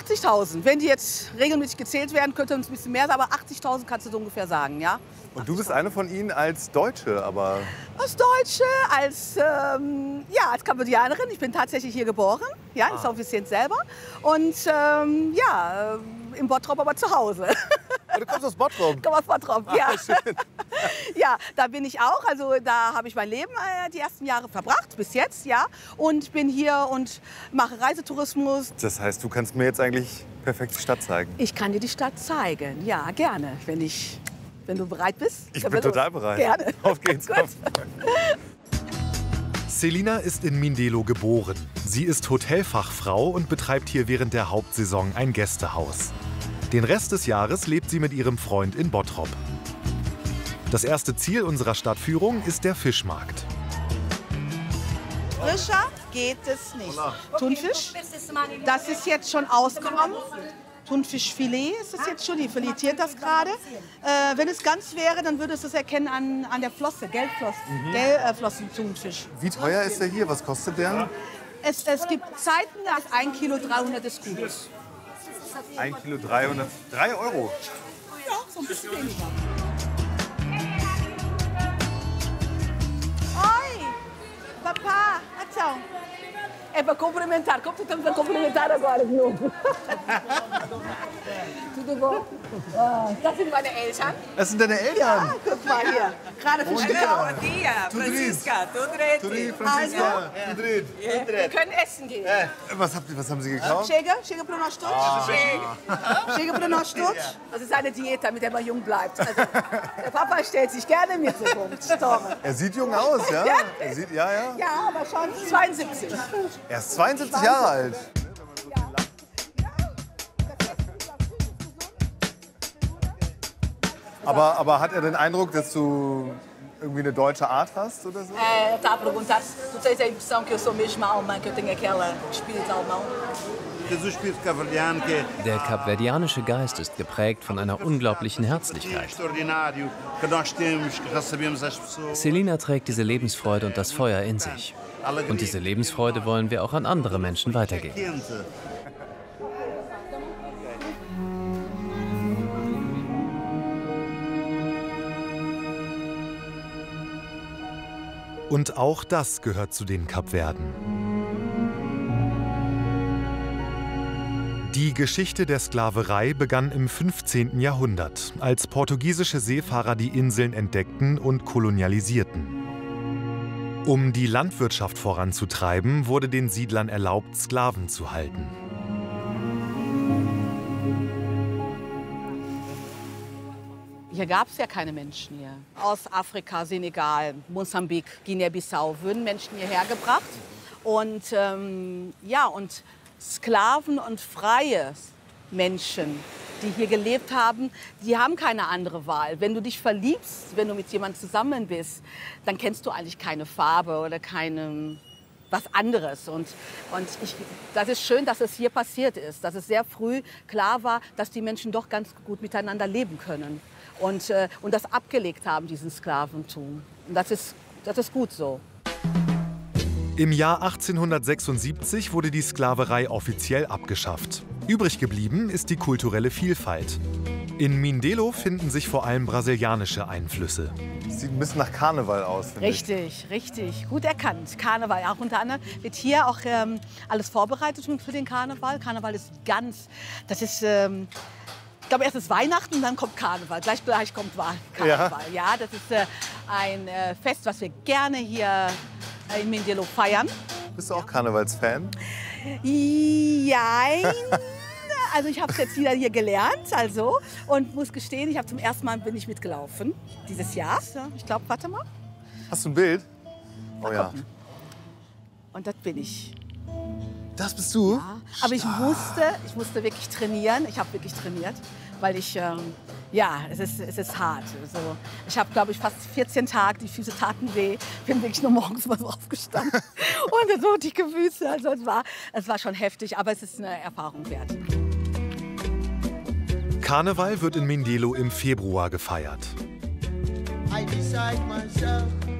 80.000. Wenn die jetzt regelmäßig gezählt werden, könnte es ein bisschen mehr sein, aber 80.000 kannst du so ungefähr sagen, ja. Und du bist eine von ihnen als Deutsche, aber... Als Deutsche, als Kapverdianerin. Ich bin tatsächlich hier geboren, ja, in São Vicente selber. Und im Bottrop, aber zu Hause. Du kommst aus Bottrop? Ich komme aus Bottrop, ja. Schön. Ja, da bin ich auch. Also da habe ich mein Leben die ersten Jahre verbracht, bis jetzt, ja. Und bin hier und mache Reisetourismus. Das heißt, du kannst mir jetzt eigentlich perfekt die Stadt zeigen? Ich kann dir die Stadt zeigen, ja, gerne, wenn du bereit bist. Ich bin total bereit. Gerne. Auf geht's. Selina ist in Mindelo geboren. Sie ist Hotelfachfrau und betreibt hier während der Hauptsaison ein Gästehaus. Den Rest des Jahres lebt sie mit ihrem Freund in Bottrop. Das erste Ziel unserer Stadtführung ist der Fischmarkt. Frischer geht es nicht. Thunfisch, das ist jetzt schon ausgekommen. Thunfischfilet ist es jetzt schon, die filetiert das gerade. Wenn es ganz wäre, dann würdest du es erkennen an der Flosse, Gelbflossen-Thunfisch. Wie teuer ist der hier? Was kostet der? Es gibt Zeiten, da ist 1 Kilo 300 ist Gutes. 1 Kilo 300, 3 Euro? Ja, so ein bisschen weniger. Oi, papá, então. É para cumprimentar. Como estamos a cumprimentar agora de novo? Tudo bom? Das sind meine Eltern. Das sind deine Eltern? Ja, guck mal hier. Gerade Frühstück. Bom dia, Franziska. Tudo direito? Tudo bem, Franziska? Tudo direito? Wir können essen gehen. Was haben Sie gekauft? Chega para o nosso todos. Chega para o nosso todos. Das ist eine Diät, damit er mal jung bleibt. Also, der Papa stellt sich gerne im Mittelpunkt. Er sieht jung aus, ja? Ja, Er sieht, ja. Ja, aber schon 72. Er ist 72 Jahre alt. Aber hat er den Eindruck, dass du irgendwie eine deutsche Art hast oder so? Tá a perguntar se tu tens a impressão que eu sou mesmo alemã, que eu tenho aquele espírito alemão. Der kapverdianische Geist ist geprägt von einer unglaublichen Herzlichkeit. Celina trägt diese Lebensfreude und das Feuer in sich. Und diese Lebensfreude wollen wir auch an andere Menschen weitergeben. Und auch das gehört zu den Kapverden. Die Geschichte der Sklaverei begann im 15. Jahrhundert, als portugiesische Seefahrer die Inseln entdeckten und kolonialisierten. Um die Landwirtschaft voranzutreiben, wurde den Siedlern erlaubt, Sklaven zu halten. Hier gab es ja keine Menschen hier. Aus Afrika, Senegal, Mosambik, Guinea-Bissau würden Menschen hierher gebracht. Und und Sklaven und freie Menschen, die hier gelebt haben, die haben keine andere Wahl. Wenn du dich verliebst, wenn du mit jemandem zusammen bist, dann kennst du eigentlich keine Farbe oder was anderes. Und das ist schön, dass es hier passiert ist, dass es sehr früh klar war, dass die Menschen doch ganz gut miteinander leben können und das abgelegt haben, diesen Sklaventum. Und das ist gut so. Im Jahr 1876 wurde die Sklaverei offiziell abgeschafft. Übrig geblieben ist die kulturelle Vielfalt. In Mindelo finden sich vor allem brasilianische Einflüsse. Sieht ein bisschen nach Karneval aus, finde ich. Richtig. Gut erkannt. Karneval. Auch unter anderem wird hier auch alles vorbereitet für den Karneval. Karneval ist ich glaube, erst ist Weihnachten, dann kommt Karneval. Gleich kommt Karneval. Ja, das ist ein Fest, was wir gerne hier in Mindelo feiern. Bist du auch Karnevalsfan? Jein. Also ich habe es jetzt wieder hier gelernt, und muss gestehen, zum ersten Mal bin ich mitgelaufen dieses Jahr. Ich glaube, warte mal. Hast du ein Bild? Oh ja. Und das bin ich. Das bist du? Ja, aber ich musste wirklich trainieren. Ich habe wirklich trainiert, weil es ist hart. Also, ich habe, glaube ich, fast 14 Tage, die Füße taten weh. Ich bin wirklich nur morgens mal so aufgestanden und so die Füße. Also es war schon heftig, aber es ist eine Erfahrung wert. Karneval wird in Mindelo im Februar gefeiert.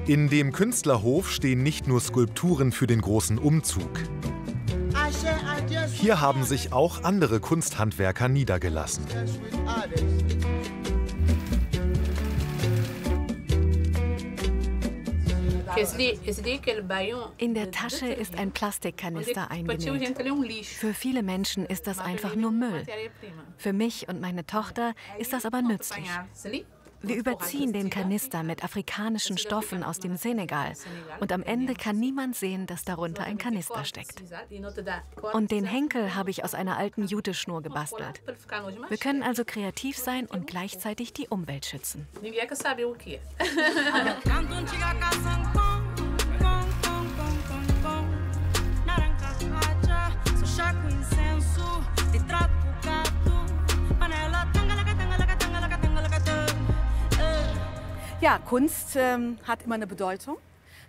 In dem Künstlerhof stehen nicht nur Skulpturen für den großen Umzug. Hier haben sich auch andere Kunsthandwerker niedergelassen. In der Tasche ist ein Plastikkanister eingenäht. Für viele Menschen ist das einfach nur Müll. Für mich und meine Tochter ist das aber nützlich. Wir überziehen den Kanister mit afrikanischen Stoffen aus dem Senegal und am Ende kann niemand sehen, dass darunter ein Kanister steckt. Und den Henkel habe ich aus einer alten Juteschnur gebastelt. Wir können also kreativ sein und gleichzeitig die Umwelt schützen. Ja, Kunst hat immer eine Bedeutung.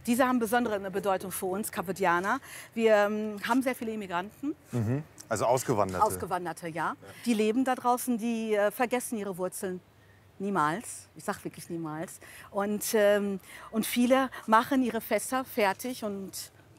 Diese haben besondere eine Bedeutung für uns, Kapverdianer. Wir haben sehr viele Immigranten. Mhm. Also Ausgewanderte. Ausgewanderte, ja. Die leben da draußen, die vergessen ihre Wurzeln niemals. Ich sage wirklich niemals. Und viele machen ihre Fässer fertig und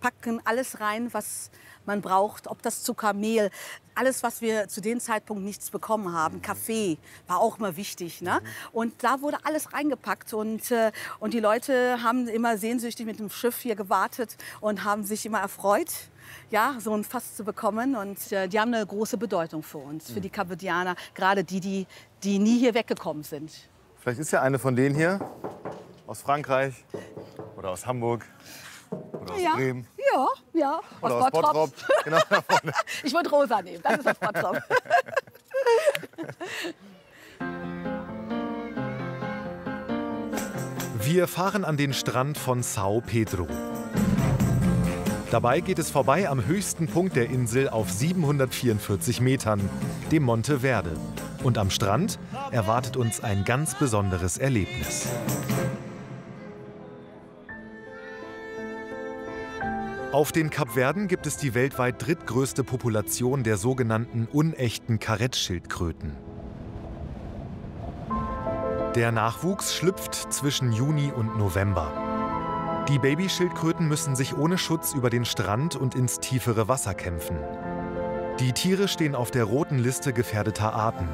packen alles rein, was man braucht, ob das Zucker, Mehl, alles, was wir zu dem Zeitpunkt nichts bekommen haben. Kaffee war auch immer wichtig. Ne? Und da wurde alles reingepackt. Und die Leute haben immer sehnsüchtig mit dem Schiff hier gewartet und haben sich immer erfreut, ja, so ein Fass zu bekommen. Und die haben eine große Bedeutung für uns, für die Kapverdianer, gerade die nie hier weggekommen sind. Vielleicht ist ja eine von denen hier, aus Frankreich oder aus Hamburg. Oder aus Bremen. Ja. Oder aus Bottrop. Genau da vorne. Ich würde rosa nehmen, das ist aus Bottrop. Wir fahren an den Strand von São Pedro. Dabei geht es vorbei am höchsten Punkt der Insel auf 744 Metern, dem Monte Verde. Und am Strand erwartet uns ein ganz besonderes Erlebnis. Auf den Kapverden gibt es die weltweit drittgrößte Population der sogenannten unechten Karettschildkröten. Der Nachwuchs schlüpft zwischen Juni und November. Die Babyschildkröten müssen sich ohne Schutz über den Strand und ins tiefere Wasser kämpfen. Die Tiere stehen auf der roten Liste gefährdeter Arten.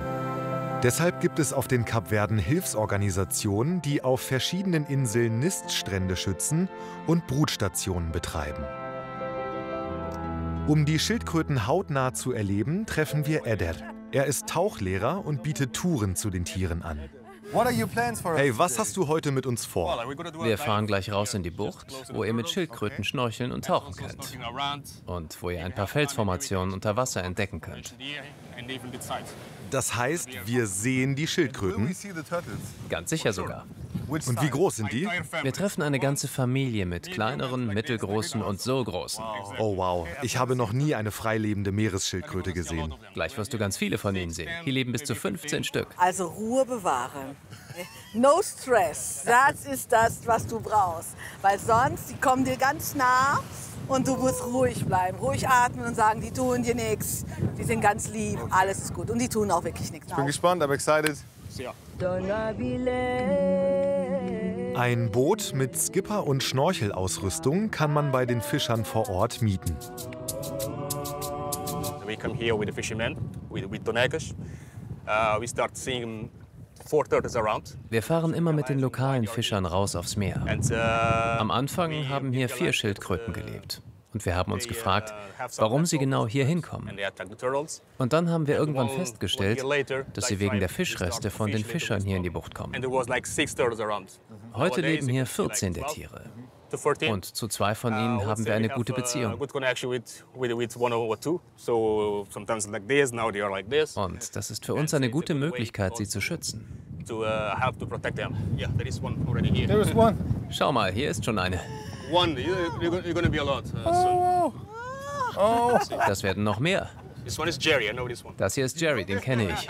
Deshalb gibt es auf den Kapverden Hilfsorganisationen, die auf verschiedenen Inseln Niststrände schützen und Brutstationen betreiben. Um die Schildkröten hautnah zu erleben, treffen wir Eder. Er ist Tauchlehrer und bietet Touren zu den Tieren an. Hey, was hast du heute mit uns vor? Wir fahren gleich raus in die Bucht, wo ihr mit Schildkröten schnorcheln und tauchen könnt. Und wo ihr ein paar Felsformationen unter Wasser entdecken könnt. Das heißt, wir sehen die Schildkröten? Ganz sicher sogar. Und wie groß sind die? Wir treffen eine ganze Familie mit kleineren, mittelgroßen und so großen. Oh wow, ich habe noch nie eine freilebende Meeresschildkröte gesehen. Gleich wirst du ganz viele von ihnen sehen. Hier leben bis zu 15 Stück. Also Ruhe bewahren. No stress, das ist das, was du brauchst. Weil sonst, die kommen dir ganz nah und du musst ruhig bleiben. Ruhig atmen und sagen, die tun dir nichts. Die sind ganz lieb, alles ist gut. Und die tun auch wirklich nichts. Ich bin gespannt, I'm excited. Ein Boot mit Skipper- und Schnorchelausrüstung kann man bei den Fischern vor Ort mieten. We come here with the fishermen, with tonegers. We start seeing 4 turtles around. Wir fahren immer mit den lokalen Fischern raus aufs Meer. Am Anfang haben hier 4 Schildkröten gelebt. Und wir haben uns gefragt, warum sie genau hier hinkommen. Und dann haben wir irgendwann festgestellt, dass sie wegen der Fischreste von den Fischern hier in die Bucht kommen. Heute leben hier 14 der Tiere. Und zu 2 von ihnen haben wir eine gute Beziehung. Und das ist für uns eine gute Möglichkeit, sie zu schützen. Schau mal, hier ist schon eine. Das werden noch mehr. Das hier ist Jerry, den kenne ich.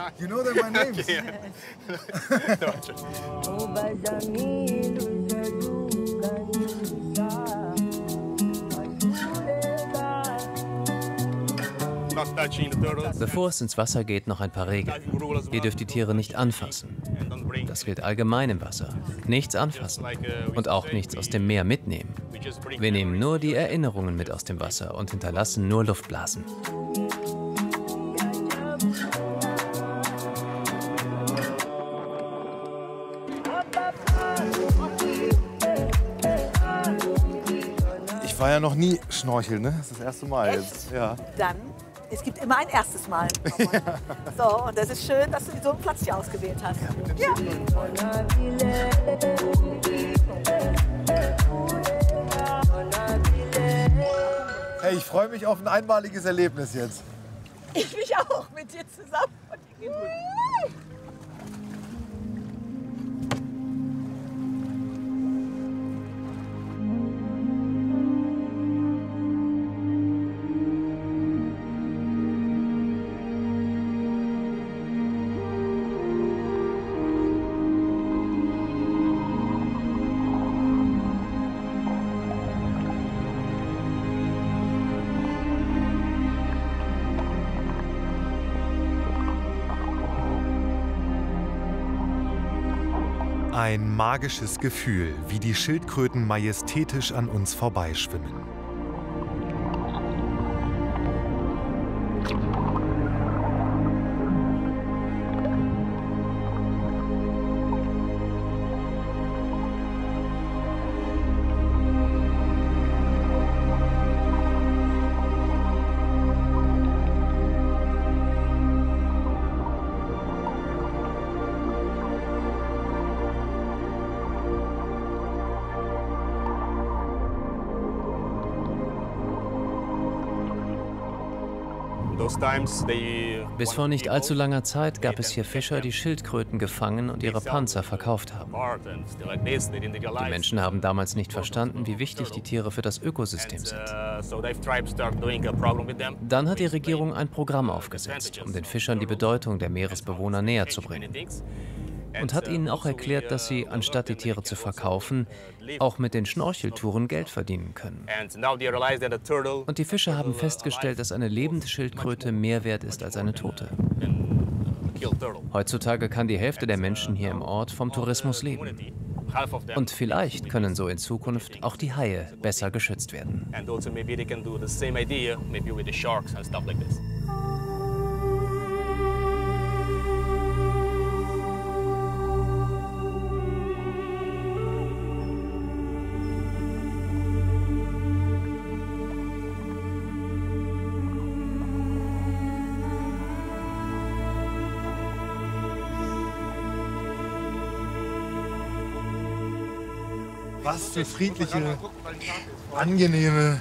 Bevor es ins Wasser geht, noch ein paar Regeln. Ihr dürft die Tiere nicht anfassen. Das gilt allgemein im Wasser. Nichts anfassen und auch nichts aus dem Meer mitnehmen. Wir nehmen nur die Erinnerungen mit aus dem Wasser und hinterlassen nur Luftblasen. Ich war ja noch nie schnorcheln, ne? Das ist das erste Mal jetzt. Ja. Dann, es gibt immer ein erstes Mal. Ja. So, und das ist schön, dass du so einen Platz hier ausgewählt hast. Ja. Hey, ich freue mich auf ein einmaliges Erlebnis jetzt. Ich mich auch, mit dir zusammen. Ein magisches Gefühl, wie die Schildkröten majestätisch an uns vorbeischwimmen. Bis vor nicht allzu langer Zeit gab es hier Fischer, die Schildkröten gefangen und ihre Panzer verkauft haben. Die Menschen haben damals nicht verstanden, wie wichtig die Tiere für das Ökosystem sind. Dann hat die Regierung ein Programm aufgesetzt, um den Fischern die Bedeutung der Meeresbewohner näher zu bringen. und hat ihnen auch erklärt, dass sie, anstatt die Tiere zu verkaufen, auch mit den Schnorcheltouren Geld verdienen können. Und die Fischer haben festgestellt, dass eine lebende Schildkröte mehr wert ist als eine tote. Heutzutage kann die Hälfte der Menschen hier im Ort vom Tourismus leben. Und vielleicht können so in Zukunft auch die Haie besser geschützt werden. Was für friedliche, angenehme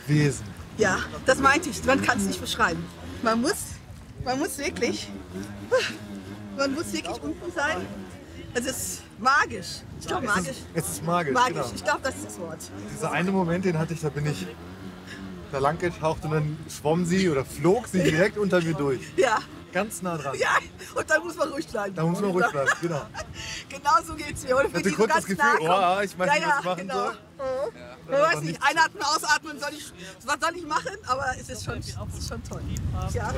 Wesen. Ja, das meinte ich. Man kann es nicht beschreiben. Man muss wirklich unten sein. Es ist magisch. Ich glaube magisch. Es ist magisch. Magisch. Genau. Ich glaube, das ist das Wort. Dieser eine Moment, den hatte ich, da bin ich da lang getaucht und dann schwamm sie oder flog sie direkt unter mir durch. Ja. Ganz nah dran. Ja, und dann muss man ruhig bleiben. Da muss man ruhig bleiben, genau. Genau so geht's mir. Oder ich hatte kurz das Gefühl, oh, ich weiß nicht, was ich machen soll. Ich weiß nicht, einatmen, ausatmen, was soll ich machen? Aber es ist schon toll. Ja.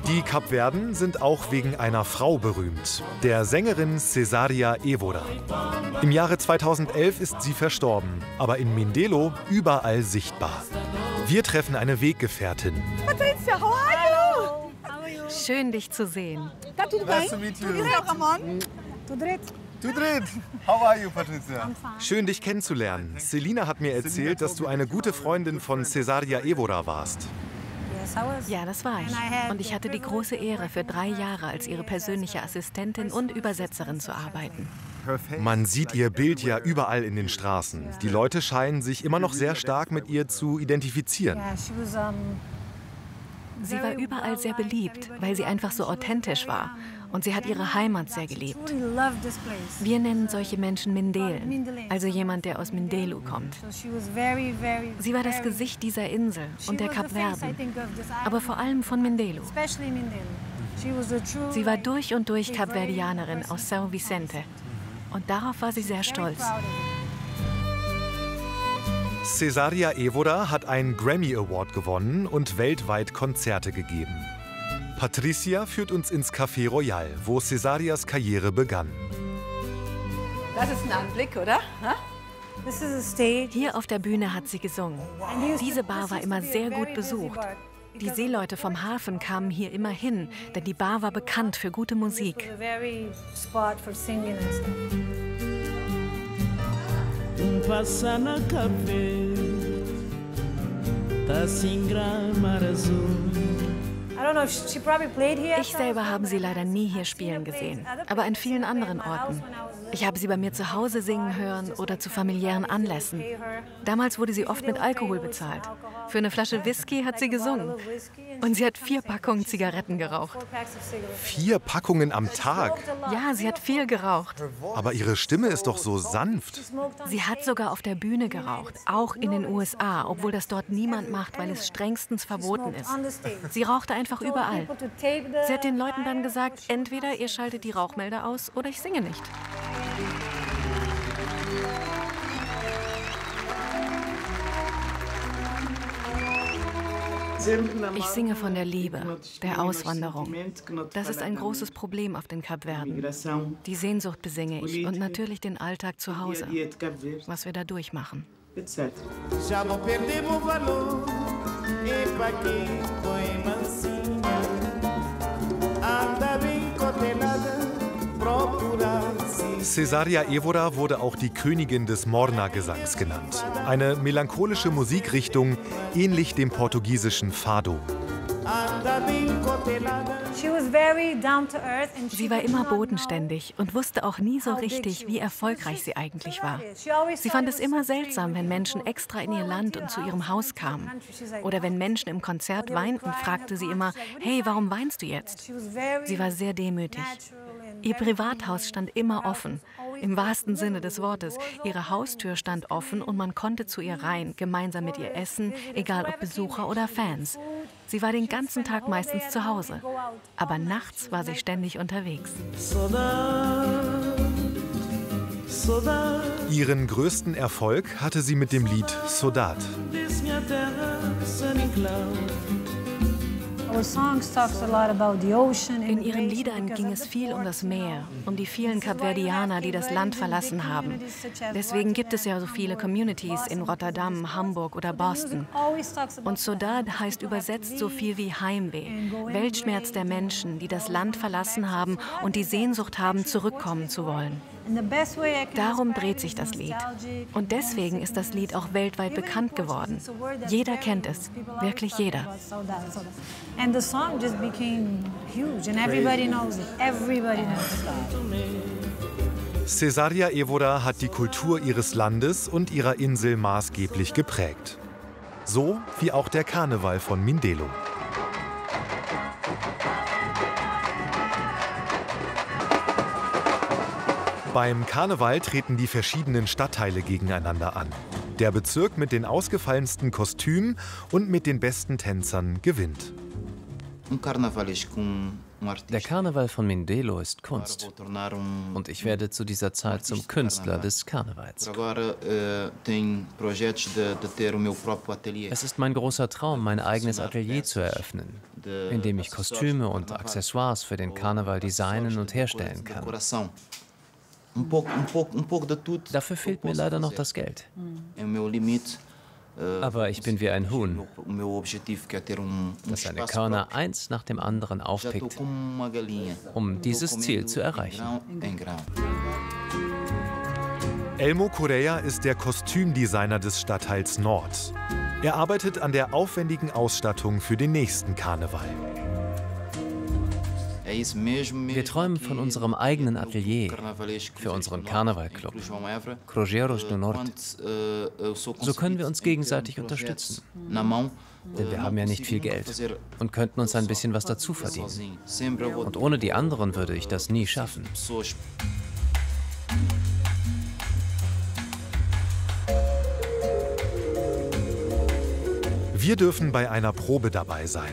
Die Kapverden sind auch wegen einer Frau berühmt, der Sängerin Cesaria Évora. Im Jahre 2011 ist sie verstorben, aber in Mindelo überall sichtbar. Wir treffen eine Weggefährtin. Patricia, how are you? Schön, dich zu sehen. Nice to meet you. Ramon. Tudrit. How are you, Patricia? Schön, dich kennenzulernen. Selina hat mir erzählt, dass du eine gute Freundin von Cesaria Évora warst. Ja, das war ich. Und ich hatte die große Ehre, für 3 Jahre als ihre persönliche Assistentin und Übersetzerin zu arbeiten. Man sieht ihr Bild ja überall in den Straßen. Die Leute scheinen sich immer noch sehr stark mit ihr zu identifizieren. Sie war überall sehr beliebt, weil sie einfach so authentisch war. Und sie hat ihre Heimat sehr geliebt. Wir nennen solche Menschen Mindelen, also jemand, der aus Mindelo kommt. Sie war das Gesicht dieser Insel und der Kapverden, aber vor allem von Mindelo. Sie war durch und durch Kapverdianerin aus São Vicente. Und darauf war sie sehr stolz. Cesaria Évora hat einen Grammy Award gewonnen und weltweit Konzerte gegeben. Patricia führt uns ins Café Royal, wo Cesarias Karriere begann. Das ist ein Anblick, oder? Hier auf der Bühne hat sie gesungen. Diese Bar war immer sehr gut besucht. Die Seeleute vom Hafen kamen hier immer hin, denn die Bar war bekannt für gute Musik. Ich selber habe sie leider nie hier spielen gesehen, aber in vielen anderen Orten. Ich habe sie bei mir zu Hause singen hören oder zu familiären Anlässen. Damals wurde sie oft mit Alkohol bezahlt. Für eine Flasche Whisky hat sie gesungen. Und sie hat 4 Packungen Zigaretten geraucht. 4 Packungen am Tag? Ja, sie hat viel geraucht. Aber ihre Stimme ist doch so sanft. Sie hat sogar auf der Bühne geraucht, auch in den USA, obwohl das dort niemand macht, weil es strengstens verboten ist. Sie rauchte einfach überall. Sie hat den Leuten dann gesagt, entweder ihr schaltet die Rauchmelder aus oder ich singe nicht. Ich singe von der Liebe, der Auswanderung. Das ist ein großes Problem auf den Kapverden. Die Sehnsucht besinge ich und natürlich den Alltag zu Hause, was wir da durchmachen. Cesaria Évora wurde auch die Königin des Morna-Gesangs genannt. Eine melancholische Musikrichtung, ähnlich dem portugiesischen Fado. Sie war immer bodenständig und wusste auch nie so richtig, wie erfolgreich sie eigentlich war. Sie fand es immer seltsam, wenn Menschen extra in ihr Land und zu ihrem Haus kamen. Oder wenn Menschen im Konzert weinten, fragte sie immer, hey, warum weinst du jetzt? Sie war sehr demütig. Ihr Privathaus stand immer offen, im wahrsten Sinne des Wortes. Ihre Haustür stand offen und man konnte zu ihr rein, gemeinsam mit ihr essen, egal ob Besucher oder Fans. Sie war den ganzen Tag meistens zu Hause, aber nachts war sie ständig unterwegs. Ihren größten Erfolg hatte sie mit dem Lied Saudade. In ihren Liedern ging es viel um das Meer, um die vielen Kapverdianer, die das Land verlassen haben. Deswegen gibt es ja so viele Communities in Rotterdam, Hamburg oder Boston. Und Saudade heißt übersetzt so viel wie Heimweh, Weltschmerz der Menschen, die das Land verlassen haben und die Sehnsucht haben, zurückkommen zu wollen. Darum dreht sich das Lied. Und deswegen ist das Lied auch weltweit bekannt geworden. Jeder kennt es, wirklich jeder. Cesária Évora hat die Kultur ihres Landes und ihrer Insel maßgeblich geprägt. So wie auch der Karneval von Mindelo. Beim Karneval treten die verschiedenen Stadtteile gegeneinander an. Der Bezirk mit den ausgefallensten Kostümen und mit den besten Tänzern gewinnt. Der Karneval von Mindelo ist Kunst. Und ich werde zu dieser Zeit zum Künstler des Karnevals. Es ist mein großer Traum, mein eigenes Atelier zu eröffnen, in dem ich Kostüme und Accessoires für den Karneval designen und herstellen kann. Dafür fehlt mir leider noch das Geld. Aber ich bin wie ein Huhn, das seine Körner eins nach dem anderen aufpickt, um dieses Ziel zu erreichen. Elmo Correia ist der Kostümdesigner des Stadtteils Nord. Er arbeitet an der aufwendigen Ausstattung für den nächsten Karneval. Wir träumen von unserem eigenen Atelier für unseren Karnevalclub, Cruzeiros do Norte. So können wir uns gegenseitig unterstützen. Denn wir haben ja nicht viel Geld und könnten uns ein bisschen was dazu verdienen. Und ohne die anderen würde ich das nie schaffen. Wir dürfen bei einer Probe dabei sein.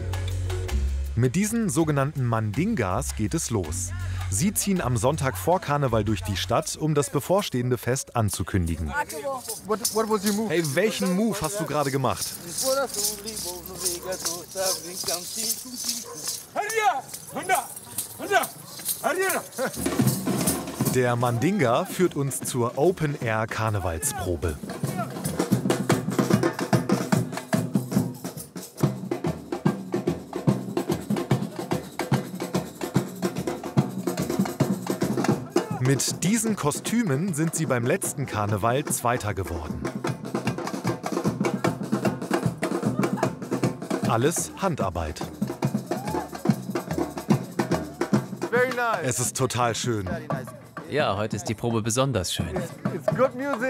Mit diesen sogenannten Mandingas geht es los. Sie ziehen am Sonntag vor Karneval durch die Stadt, um das bevorstehende Fest anzukündigen. Hey, welchen Move hast du gerade gemacht? Der Mandinga führt uns zur Open-Air-Karnevalsprobe. Mit diesen Kostümen sind sie beim letzten Karneval Zweiter geworden. Alles Handarbeit. Es ist total schön. Ja, heute ist die Probe besonders schön.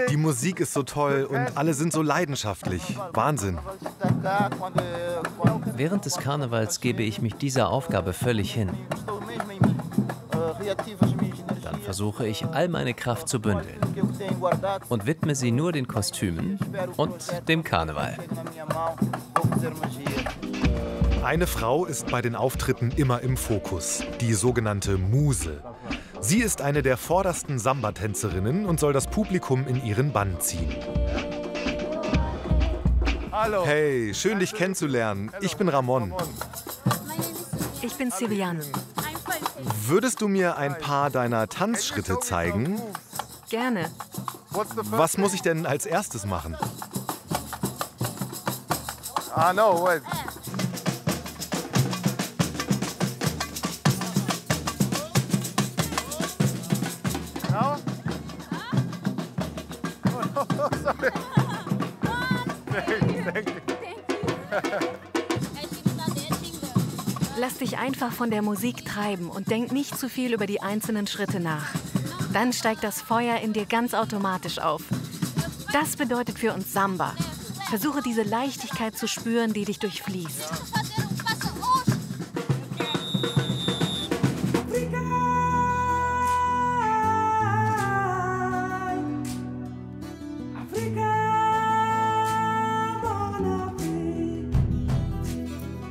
Die Musik ist so toll und alle sind so leidenschaftlich. Wahnsinn. Während des Karnevals gebe ich mich dieser Aufgabe völlig hin. Dann versuche ich, all meine Kraft zu bündeln und widme sie nur den Kostümen und dem Karneval. Eine Frau ist bei den Auftritten immer im Fokus, die sogenannte Muse. Sie ist eine der vordersten Samba-Tänzerinnen und soll das Publikum in ihren Bann ziehen. Hallo. Hey, schön dich kennenzulernen. Ich bin Ramon. Ich bin Silian. Würdest du mir ein paar deiner Tanzschritte zeigen? Gerne. Was muss ich denn als erstes machen? No, wait. Now? Oh, sorry. Thank you. Lass dich einfach von der Musik treiben und denk nicht zu viel über die einzelnen Schritte nach. Dann steigt das Feuer in dir ganz automatisch auf. Das bedeutet für uns Samba. Versuche diese Leichtigkeit zu spüren, die dich durchfließt.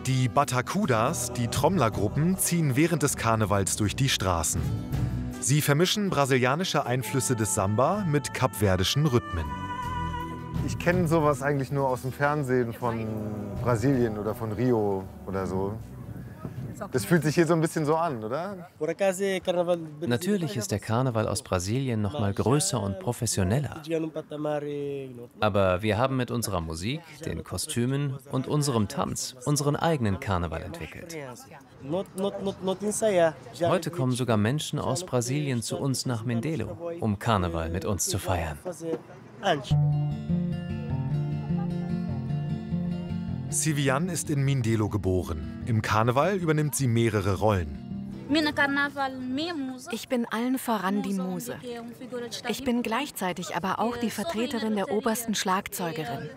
Die Batacudas, die Trommlergruppen, ziehen während des Karnevals durch die Straßen. Sie vermischen brasilianische Einflüsse des Samba mit kapverdischen Rhythmen. Ich kenne sowas eigentlich nur aus dem Fernsehen von Brasilien oder von Rio oder so. Das fühlt sich hier so ein bisschen so an, oder? Natürlich ist der Karneval aus Brasilien noch mal größer und professioneller. Aber wir haben mit unserer Musik, den Kostümen und unserem Tanz unseren eigenen Karneval entwickelt. Heute kommen sogar Menschen aus Brasilien zu uns nach Mindelo, um Karneval mit uns zu feiern. Sivian ist in Mindelo geboren. Im Karneval übernimmt sie mehrere Rollen. Ich bin allen voran die Muse. Ich bin gleichzeitig aber auch die Vertreterin der obersten Schlagzeugerin.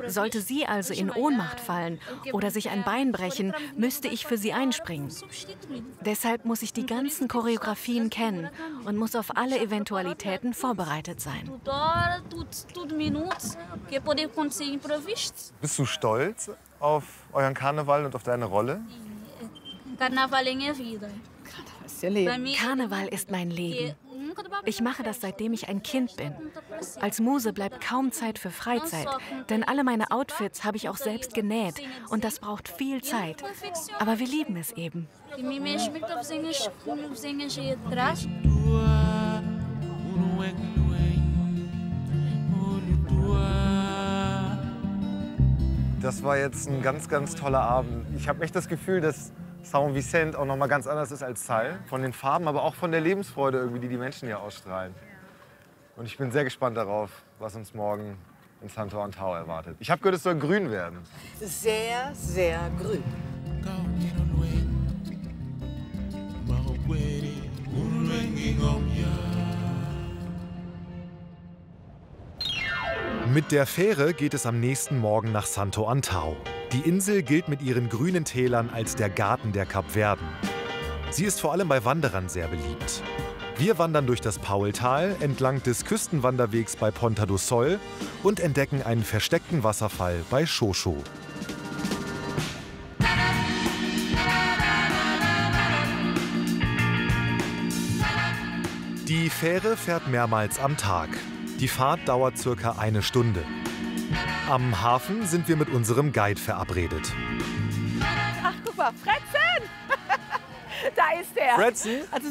Sollte sie also in Ohnmacht fallen oder sich ein Bein brechen, müsste ich für sie einspringen. Deshalb muss ich die ganzen Choreografien kennen und muss auf alle Eventualitäten vorbereitet sein. Bist du stolz auf euren Karneval und auf deine Rolle? Karneval ist mein Leben. Ich mache das, seitdem ich ein Kind bin. Als Muse bleibt kaum Zeit für Freizeit, denn alle meine Outfits habe ich auch selbst genäht und das braucht viel Zeit. Aber wir lieben es eben. Das war jetzt ein ganz, ganz toller Abend. Ich habe echt das Gefühl, dass São Vicente auch noch mal ganz anders ist als Sal. Von den Farben, aber auch von der Lebensfreude, irgendwie, die die Menschen hier ausstrahlen. Und ich bin sehr gespannt darauf, was uns morgen in Santo Antão erwartet. Ich habe gehört, es soll grün werden. Sehr, sehr grün. Mit der Fähre geht es am nächsten Morgen nach Santo Antão. Die Insel gilt mit ihren grünen Tälern als der Garten der Kapverden. Sie ist vor allem bei Wanderern sehr beliebt. Wir wandern durch das Paultal entlang des Küstenwanderwegs bei Ponta do Sol und entdecken einen versteckten Wasserfall bei Xoxo. Die Fähre fährt mehrmals am Tag. Die Fahrt dauert ca. 1 Stunde. Am Hafen sind wir mit unserem Guide verabredet. Ach, guck mal, Fretzen! Da ist er. Fretzen? Also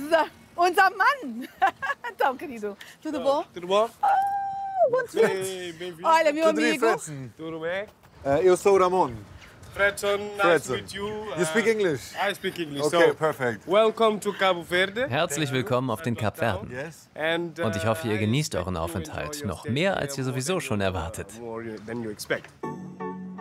unser Mann. Então, querido. Tudo bom? Tudo bom? Oh, bom dia. Olha, meu amigo. Tudo bem? Eu sou Ramon. Fredson, nice to meet you. You speak English? I speak English. Okay, so, perfect. Welcome to Cabo Verde. Herzlich willkommen auf den Kapverden. Yes. Und ich hoffe, ihr genießt euren Aufenthalt noch mehr, als ihr sowieso schon erwartet.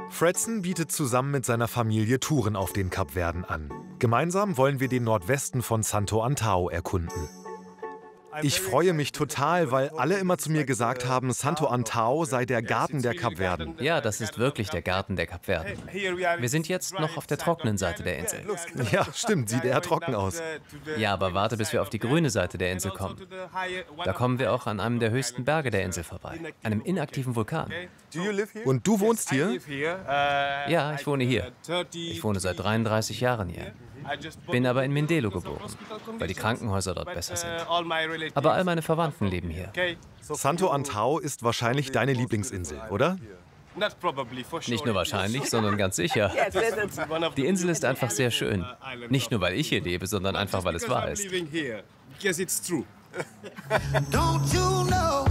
Fredson bietet zusammen mit seiner Familie Touren auf den Kapverden an. Gemeinsam wollen wir den Nordwesten von Santo Antão erkunden. Ich freue mich total, weil alle immer zu mir gesagt haben, Santo Antão sei der Garten der Kapverden. Ja, das ist wirklich der Garten der Kapverden. Wir sind jetzt noch auf der trockenen Seite der Insel. Ja, stimmt, sieht eher trocken aus. Ja, aber warte, bis wir auf die grüne Seite der Insel kommen. Da kommen wir auch an einem der höchsten Berge der Insel vorbei, einem inaktiven Vulkan. Und du wohnst hier? Ja, ich wohne hier. Ich wohne seit 33 Jahren hier. Bin aber in Mindelo geboren, weil die Krankenhäuser dort besser sind. Aber all meine Verwandten leben hier. Santo Antão ist wahrscheinlich deine Lieblingsinsel, oder? Nicht nur wahrscheinlich, sondern ganz sicher. Die Insel ist einfach sehr schön. Nicht nur, weil ich hier lebe, sondern einfach, weil es wahr ist. Don't you know?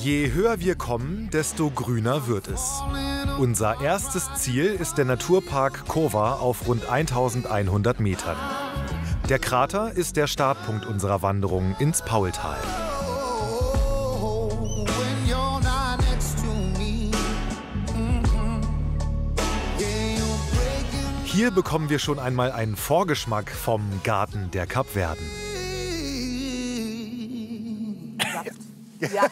Je höher wir kommen, desto grüner wird es. Unser erstes Ziel ist der Naturpark Cova auf rund 1100 Metern. Der Krater ist der Startpunkt unserer Wanderung ins Paultal. Hier bekommen wir schon einmal einen Vorgeschmack vom Garten der Kapverden. Ja.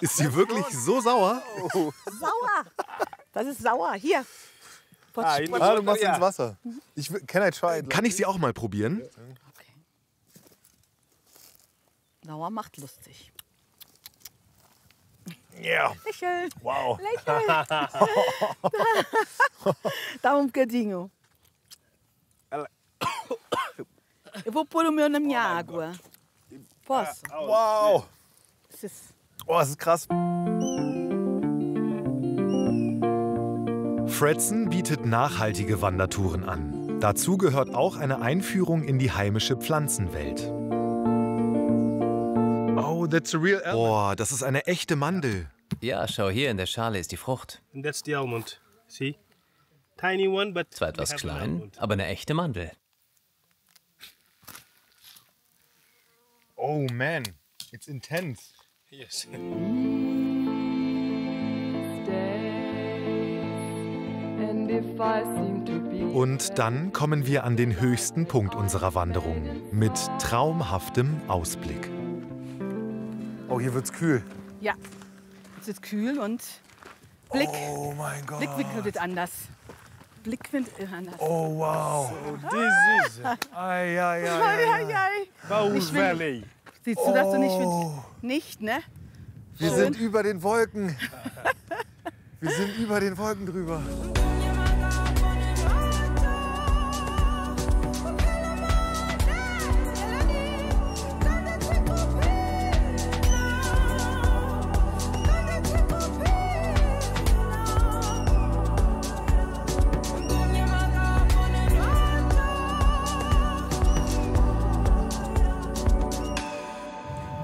Ist sie wirklich so sauer? Sauer. Das ist sauer. Hier. Du machst ins Wasser. Can I try it? Kann ich sie auch mal probieren? Sauer macht lustig. Yeah. Lächeln. Wow. Lächeln. Dá bocadinho. Eu vou pôr o meu na minha água. Posso? Wow. Oh, das ist krass. Fredson bietet nachhaltige Wandertouren an. Dazu gehört auch eine Einführung in die heimische Pflanzenwelt. Oh, that's a real almond. Boah, das ist eine echte Mandel. Ja, schau, hier in der Schale ist die Frucht. And that's the almond. See? Tiny one, but Zwar etwas we have an klein, almond. aber eine echte Mandel. Oh man, it's intense. Yes. Und dann kommen wir an den höchsten Punkt unserer Wanderung mit traumhaftem Ausblick. Oh, hier wird's kühl. Ja, es ist kühl und Blick. Oh mein Gott. Blickwinkel wird anders. Blickwind anders. Oh wow. So this is Ei, ei, ei, Ei, ei, ei, ei. Baul Ich will- Valley. Siehst du das denn nicht? Oh. Nicht, ne? Wir sind über den Wolken. Wir sind über den Wolken drüber.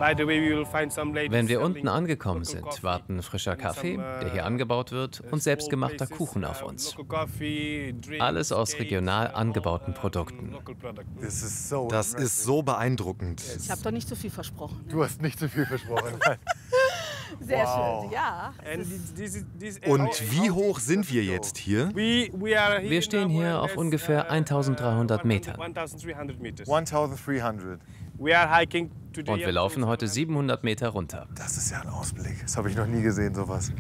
Wenn wir unten angekommen sind, warten frischer Kaffee, der hier angebaut wird, und selbstgemachter Kuchen auf uns. Alles aus regional angebauten Produkten. Das ist so beeindruckend. Ich habe doch nicht so viel versprochen. Ne? Du hast nicht zu viel versprochen. Sehr Wow. schön, ja. Und wie hoch sind wir jetzt hier? Wir stehen hier auf ungefähr 1300 Metern. 1300. Und wir laufen heute 700 Meter runter. Das ist ja ein Ausblick. Das habe ich noch nie gesehen, sowas.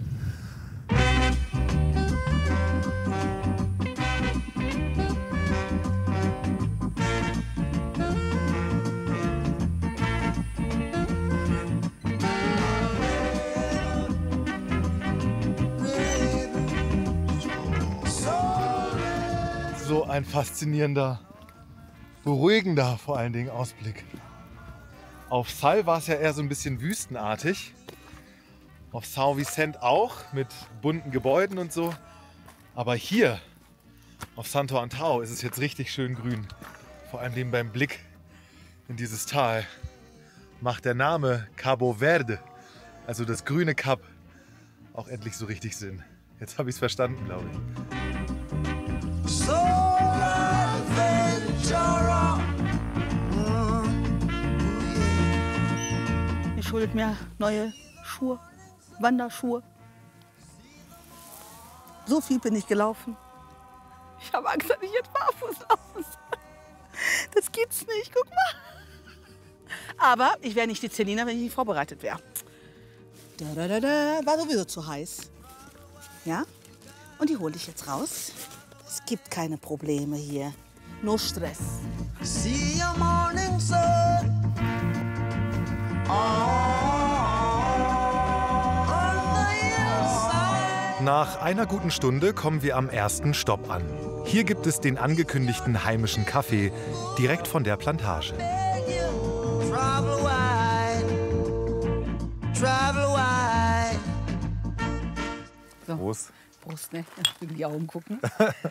So ein faszinierender, beruhigender vor allen Dingen Ausblick. Auf Sal war es ja eher so ein bisschen wüstenartig. Auf São Vicente auch, mit bunten Gebäuden und so. Aber hier, auf Santo Antão, ist es jetzt richtig schön grün. Vor allem beim Blick in dieses Tal macht der Name Cabo Verde, also das grüne Kap, auch endlich so richtig Sinn. Jetzt habe ich es verstanden, glaube ich. Ihr schuldet mir neue Schuhe, Wanderschuhe. So viel bin ich gelaufen. Ich habe Angst, dass ich jetzt barfuß laufen soll. Das gibt's nicht, guck mal. Aber ich wäre nicht die Selina, wenn ich nicht vorbereitet wäre. War sowieso zu heiß. Ja? Und die hole ich jetzt raus. Es gibt keine Probleme hier. No Stress. See your morning sun. Nach einer guten Stunde kommen wir am ersten Stopp an. Hier gibt es den angekündigten heimischen Kaffee direkt von der Plantage. Travel wide. Travel wide. So. Prost. Prost, ne? Ich will die Augen gucken.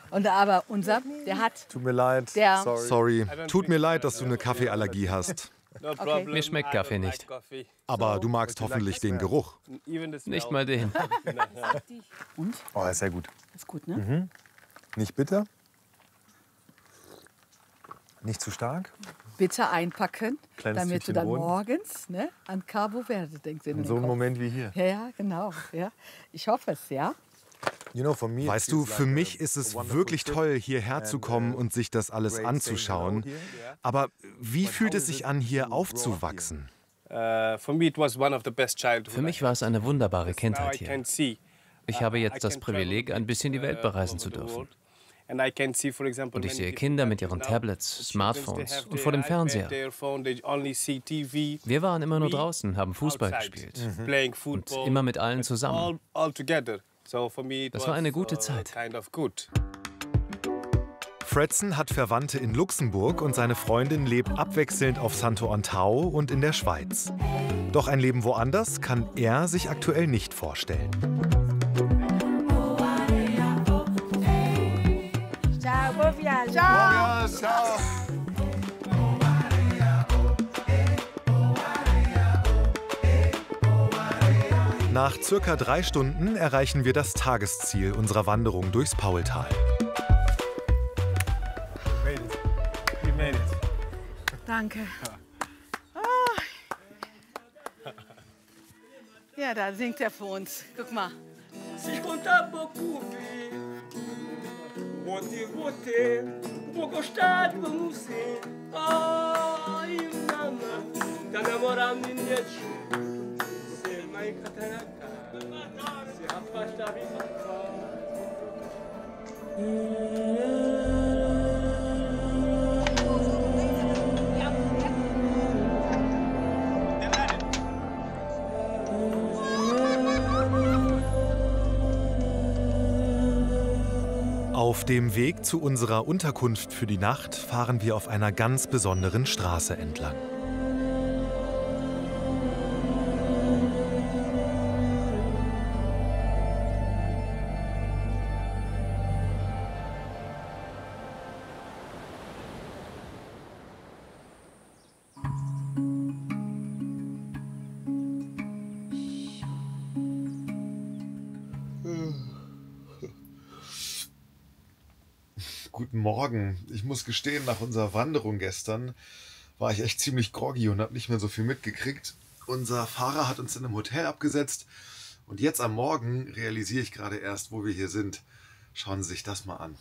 Und aber unser, der hat. Tut mir leid. Der- Sorry, tut mir leid, dass du eine Kaffeeallergie hast. Okay. Mir schmeckt Kaffee nicht. Aber du magst hoffentlich den Geruch. Nicht mal den. Und? Oh, ist sehr gut. Ist gut, ne? Nicht bitter. Nicht zu stark. Bitte einpacken, Kleines damit du Tütchen dann Bohnen. morgens, ne, an Cabo Verde denkst. In so einem Moment wie hier. Ja, ja, genau. Ja. Ich hoffe es, ja. Weißt du, für mich ist es wirklich toll, hierher zu kommen und sich das alles anzuschauen. Aber wie fühlt es sich an, hier aufzuwachsen? Für mich war es eine wunderbare Kindheit hier. Ich habe jetzt das Privileg, ein bisschen die Welt bereisen zu dürfen. Und ich sehe Kinder mit ihren Tablets, Smartphones und vor dem Fernseher. Wir waren immer nur draußen, haben Fußball gespielt. Und immer mit allen zusammen. Das war eine gute Zeit. Fredson hat Verwandte in Luxemburg und seine Freundin lebt abwechselnd auf Santo Antão und in der Schweiz. Doch ein Leben woanders kann er sich aktuell nicht vorstellen. Ciao. Ciao. Nach circa 3 Stunden erreichen wir das Tagesziel unserer Wanderung durchs Paultal. Danke. Ja, da singt er für uns. Guck mal. Vou gostar de você. Ai, mama, tá namorando minha tia. Ser mãe catarata, se afasta bem pra cá. Auf dem Weg zu unserer Unterkunft für die Nacht fahren wir auf einer ganz besonderen Straße entlang. Guten Morgen. Ich muss gestehen, nach unserer Wanderung gestern war ich echt ziemlich groggy und habe nicht mehr so viel mitgekriegt. Unser Fahrer hat uns in einem Hotel abgesetzt und jetzt am Morgen realisiere ich gerade erst, wo wir hier sind. Schauen Sie sich das mal an.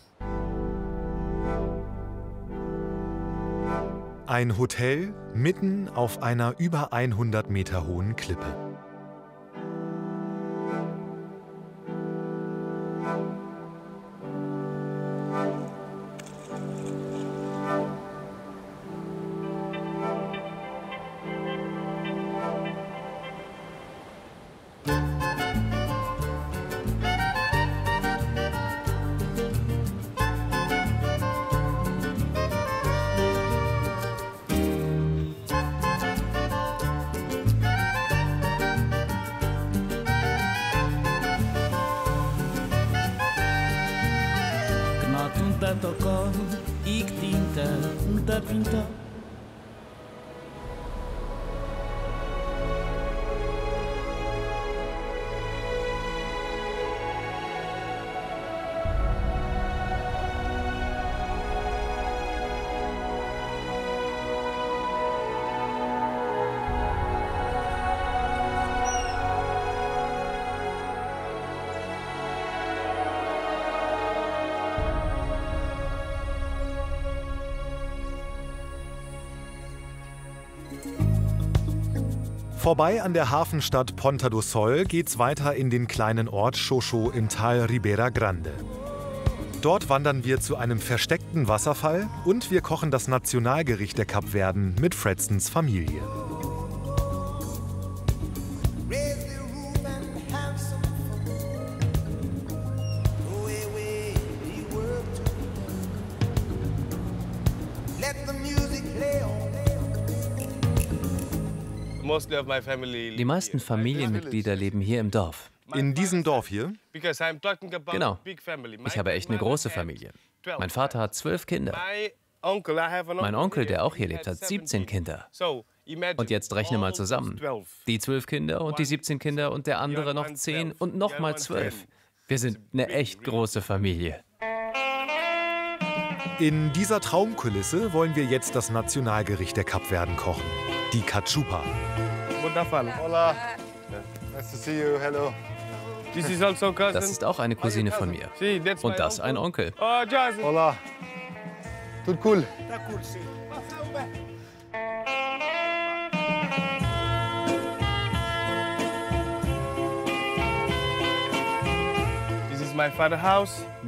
Ein Hotel mitten auf einer über 100 Meter hohen Klippe. Vorbei an der Hafenstadt Ponta do Sol geht's weiter in den kleinen Ort Xoxo im Tal Ribeira Grande. Dort wandern wir zu einem versteckten Wasserfall und wir kochen das Nationalgericht der Kapverden mit Fredsons Familie. Die meisten Familienmitglieder leben hier im Dorf. In diesem Dorf hier? Genau. Ich habe echt eine große Familie. Mein Vater hat 12 Kinder. Mein Onkel, der auch hier lebt, hat 17 Kinder. Und jetzt rechne mal zusammen. Die 12 Kinder und die 17 Kinder und der andere noch 10 und nochmal 12. Wir sind eine echt große Familie. In dieser Traumkulisse wollen wir jetzt das Nationalgericht der Kapverden kochen. Die Cachupa. Hola. Nice to see you. Hello. Das ist auch eine Cousine von mir. Und das ein Onkel. Hola. Tut cool.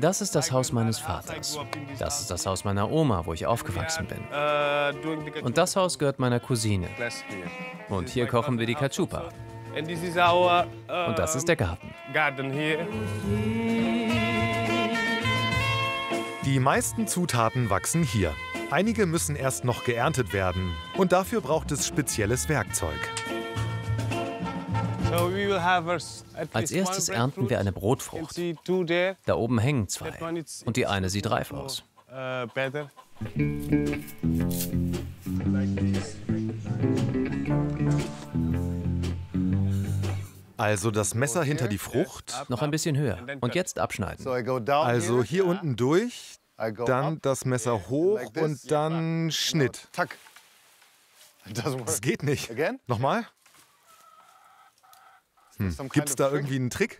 Das ist das Haus meines Vaters. Das ist das Haus meiner Oma, wo ich aufgewachsen bin. Und das Haus gehört meiner Cousine. Und hier kochen wir die Cachupa. Und das ist der Garten. Die meisten Zutaten wachsen hier. Einige müssen erst noch geerntet werden. Und dafür braucht es spezielles Werkzeug. Als erstes ernten wir eine Brotfrucht. Da oben hängen zwei. Und die eine sieht reif aus. Also das Messer hinter die Frucht. Noch ein bisschen höher. Und jetzt abschneiden. Also hier unten durch, dann das Messer hoch und dann Schnitt. Das geht nicht. Nochmal? Gibt's da irgendwie einen Trick?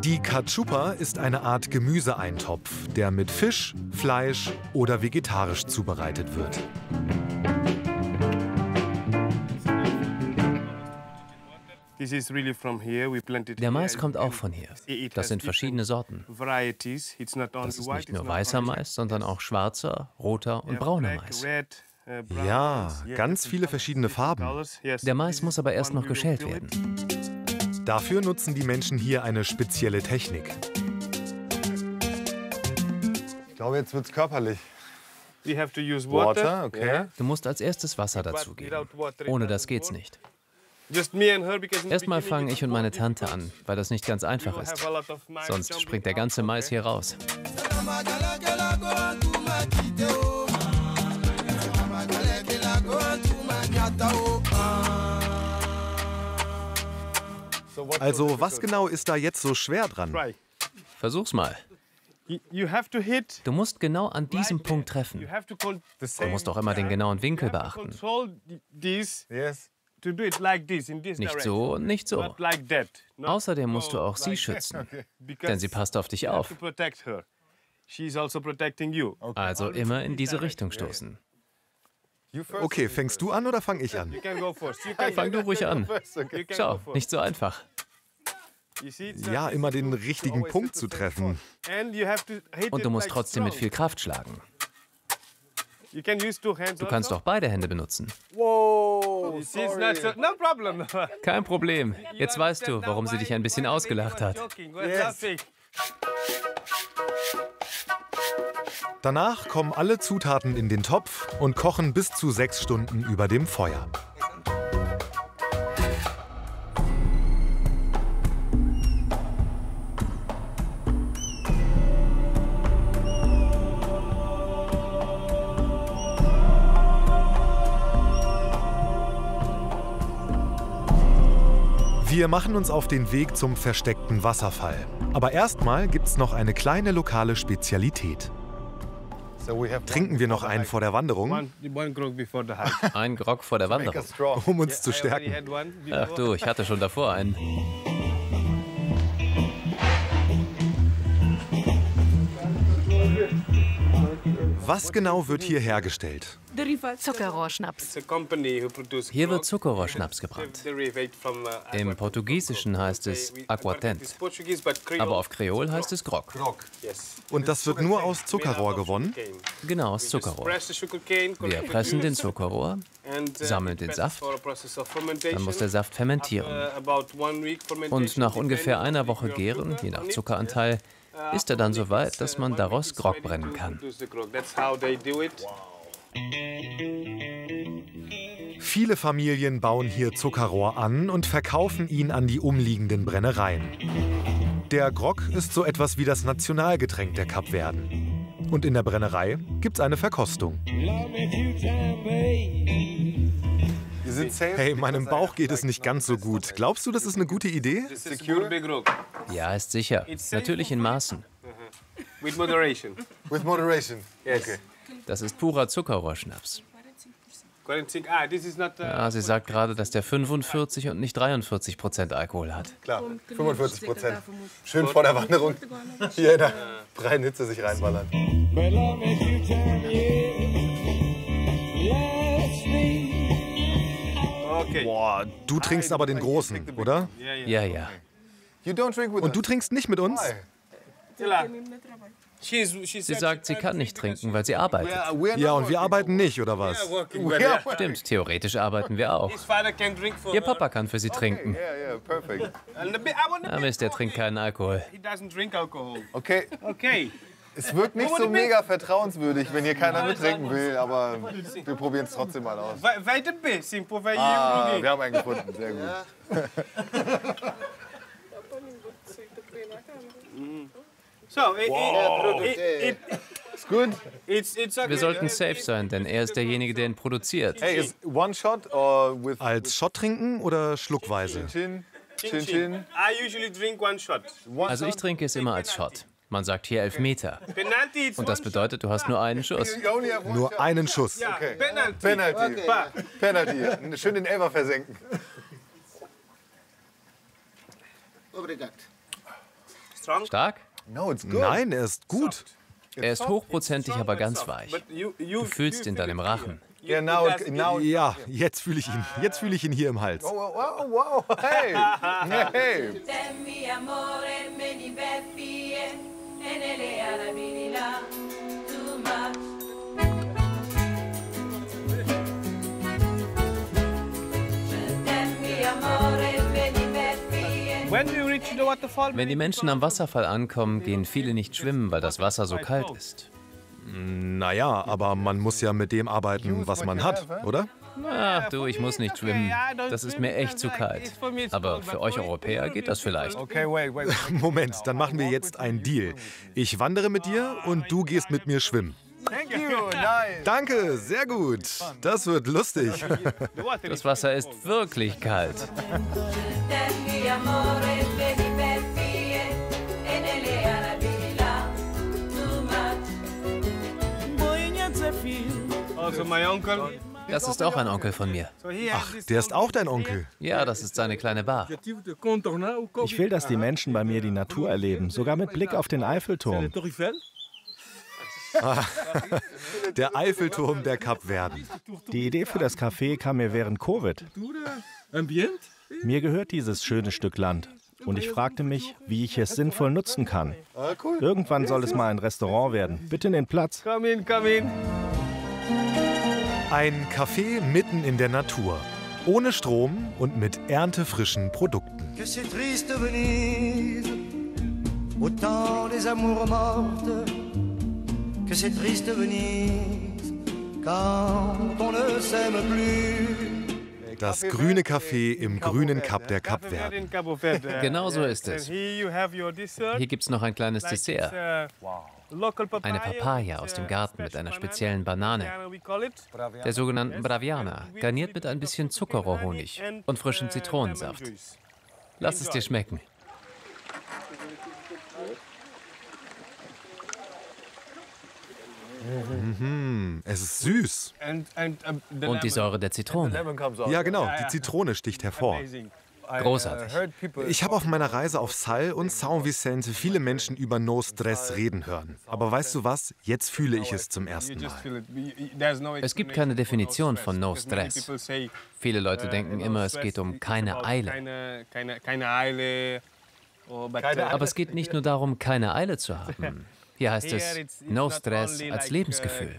Die Cachupa ist eine Art Gemüseeintopf, der mit Fisch, Fleisch oder vegetarisch zubereitet wird. Der Mais kommt auch von hier. Das sind verschiedene Sorten. Das ist nicht nur weißer Mais, sondern auch schwarzer, roter und brauner Mais. Ja, ganz viele verschiedene Farben. Der Mais muss aber erst noch geschält werden. Dafür nutzen die Menschen hier eine spezielle Technik. Ich glaube, jetzt wird es körperlich. Water, okay. Du musst als erstes Wasser dazugeben. Ohne das geht's nicht. Erstmal fangen ich und meine Tante an, weil das nicht ganz einfach ist. Sonst springt der ganze Mais hier raus. Also, was genau ist da jetzt so schwer dran? Versuch's mal. Du musst genau an diesem Punkt treffen. Du musst auch immer den genauen Winkel beachten. Nicht so und nicht so. Außerdem musst du auch sie schützen, denn sie passt auf dich auf. Also immer in diese Richtung stoßen. Okay, fängst du an oder fang ich an? Fang du ruhig an. Schau, nicht so einfach. Ja, immer den richtigen Punkt zu treffen. Und du musst trotzdem mit viel Kraft schlagen. Du kannst auch beide Hände benutzen. Kein Problem. Jetzt weißt du, warum sie dich ein bisschen ausgelacht hat. Danach kommen alle Zutaten in den Topf und kochen bis zu 6 Stunden über dem Feuer. Wir machen uns auf den Weg zum versteckten Wasserfall. Aber erstmal gibt's noch eine kleine lokale Spezialität. Trinken wir noch einen vor der Wanderung? Ein Grog vor der Wanderung. Um uns zu stärken. Ach du, ich hatte schon davor einen. Was genau wird hier hergestellt? Zuckerrohrschnaps. Hier wird Zuckerrohrschnaps gebrannt. Im Portugiesischen heißt es Aguardente, aber auf Kreol heißt es Grog. Und das wird nur aus Zuckerrohr gewonnen? Genau, aus Zuckerrohr. Wir pressen den Zuckerrohr, sammeln den Saft, dann muss der Saft fermentieren. Und nach ungefähr einer Woche gären, je nach Zuckeranteil, ist er dann so weit, dass man daraus Grog brennen kann. Viele Familien bauen hier Zuckerrohr an und verkaufen ihn an die umliegenden Brennereien. Der Grog ist so etwas wie das Nationalgetränk der Kapverden. Und in der Brennerei gibt's eine Verkostung. Hey, meinem Bauch geht es nicht ganz so gut. Glaubst du, das ist eine gute Idee? Ja, ist sicher. Natürlich in Maßen. With moderation. With moderation. Yes. Okay. Das ist purer Zuckerrohrschnaps. Ja, sie sagt gerade, dass der 45 und nicht 43% Alkohol hat. Klar, 45%. Schön vor der Wanderung hier in der freien Hitze sich reinballern. Okay. Boah, du trinkst aber den Großen, oder? Ja, ja. Und du trinkst nicht mit uns? Sie sagt, sie kann nicht trinken, weil sie arbeitet. Ja, und wir arbeiten nicht, oder was? Stimmt, theoretisch arbeiten wir auch. Ihr Papa kann für sie trinken. Aber der trinkt keinen Alkohol. Okay. Es wirkt nicht so mega vertrauenswürdig, wenn hier keiner mittrinken will, aber wir probieren es trotzdem mal aus. Wir haben einen gefunden, sehr gut. Ist gut. Wir sollten safe sein, denn er ist derjenige, der ihn produziert. Hey, ist one shot or with als Shot trinken oder schluckweise? Chin. I usually drink one shot. Also ich trinke es immer als Shot. Man sagt hier Elfmeter. Und das bedeutet, du hast nur einen Schuss. Nur einen Schuss. Okay. Penalty. Schön den Elfer versenken. Stark? Nein, er ist gut. Er ist hochprozentig, aber ganz weich. Du fühlst ihn dann im Rachen. Ja, jetzt fühle ich ihn. Jetzt fühle ich ihn hier im Hals. Wow. Hey. Wenn die Menschen am Wasserfall ankommen, gehen viele nicht schwimmen, weil das Wasser so kalt ist. Naja, aber man muss ja mit dem arbeiten, was man hat, oder? Ach du, ich muss nicht schwimmen. Das ist mir echt zu kalt. Aber für euch Europäer geht das vielleicht. Moment, dann machen wir jetzt einen Deal. Ich wandere mit dir und du gehst mit mir schwimmen. Danke, sehr gut. Das wird lustig. Das Wasser ist wirklich kalt. Das ist auch ein Onkel von mir. Ach, der ist auch dein Onkel? Ja, das ist seine kleine Bar. Ich will, dass die Menschen bei mir die Natur erleben, sogar mit Blick auf den Eiffelturm. Der Eiffelturm der Kapverden. Die Idee für das Café kam mir während Covid. Mir gehört dieses schöne Stück Land. Und ich fragte mich, wie ich es sinnvoll nutzen kann. Irgendwann soll es mal ein Restaurant werden. Bitte in den Platz. Ein Café mitten in der Natur. Ohne Strom und mit erntefrischen Produkten. Das grüne Café im grünen Kap der Kapverden. Genau so ist es. Hier gibt es noch ein kleines Dessert. Eine Papaya aus dem Garten mit einer speziellen Banane. Der sogenannten Braviana, garniert mit ein bisschen Zuckerrohrhonig und frischem Zitronensaft. Lass es dir schmecken. Es ist süß. Und die Säure der Zitrone. Ja, genau. Die Zitrone sticht hervor. Großartig. Ich habe auf meiner Reise auf Sal und São Vicente viele Menschen über No Stress reden hören. Aber weißt du was? Jetzt fühle ich es zum ersten Mal. Es gibt keine Definition von No Stress. Viele Leute denken immer, es geht um keine Eile. Aber es geht nicht nur darum, keine Eile zu haben. Hier heißt es No Stress als Lebensgefühl.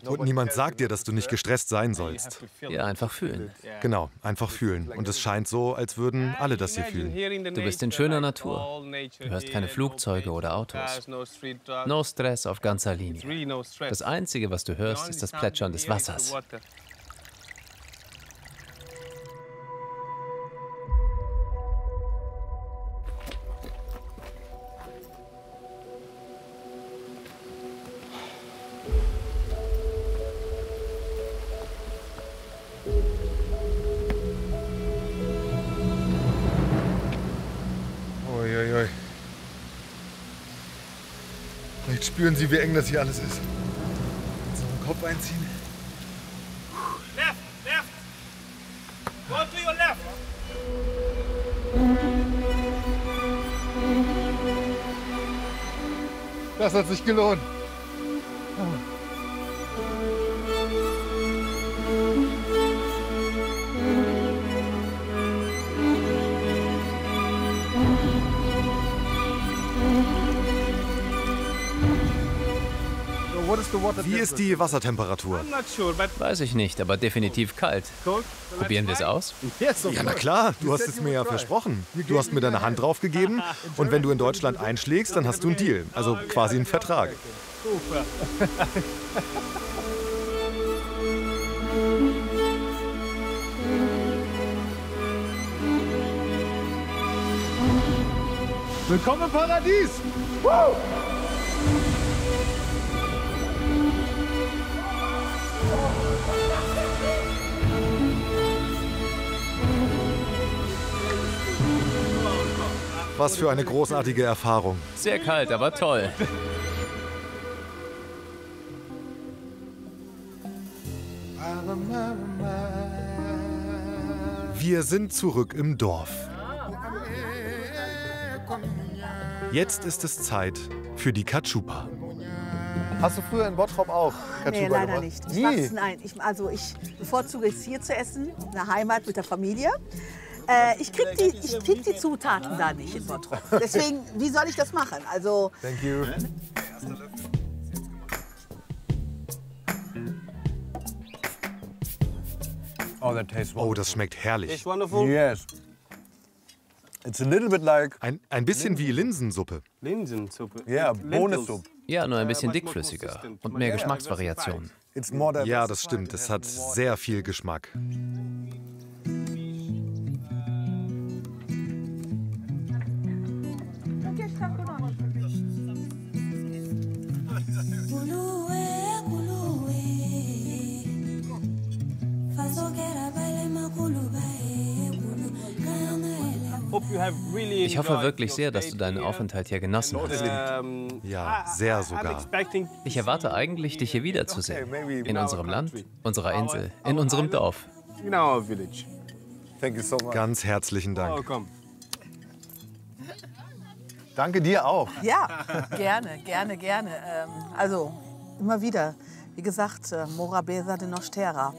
Und niemand sagt dir, dass du nicht gestresst sein sollst. Ja, einfach fühlen. Genau, einfach fühlen. Und es scheint so, als würden alle das hier fühlen. Du bist in schöner Natur. Du hörst keine Flugzeuge oder Autos. No Stress auf ganzer Linie. Das Einzige, was du hörst, ist das Plätschern des Wassers. Vielleicht spüren Sie, wie eng das hier alles ist. So einen Kopf einziehen. Das hat sich gelohnt. Wie ist die Wassertemperatur? Weiß ich nicht, aber definitiv kalt. Probieren wir es aus? Ja, na klar, du hast es mir ja versprochen. Du hast mir deine Hand drauf gegeben und wenn du in Deutschland einschlägst, dann hast du einen Deal. Also quasi einen Vertrag. Willkommen im Paradies! Woo! Was für eine großartige Erfahrung. Sehr kalt, aber toll. Wir sind zurück im Dorf. Jetzt ist es Zeit für die Cachupa. Hast du früher in Bottrop auch Cachupa Nee, leider gemacht? nicht. Nie? Nein, ich bevorzuge es hier zu essen, in der Heimat mit der Familie. Ich krieg die Zutaten da nicht in Bottrop. Deswegen, wie soll ich das machen? Also, Thank you. Oh, das schmeckt herrlich. Yes. It's a little bit like Ein bisschen wie Linsensuppe. Linsensuppe. yeah, bonus soup. Ja, nur ein bisschen dickflüssiger und mehr Geschmacksvariationen. It's more than Ja, das stimmt. Es hat sehr viel Geschmack. Ich hoffe wirklich sehr, dass du deinen Aufenthalt hier genossen hast. Ja, sehr sogar. Ich erwarte eigentlich, dich hier wiederzusehen. In unserem Land, unserer Insel, in unserem Dorf. in our village. Thank you so much. Ganz herzlichen Dank. Welcome. Danke dir auch. ja, gerne, gerne, gerne. Also, immer wieder. Wie gesagt, Morabeza de Nostera.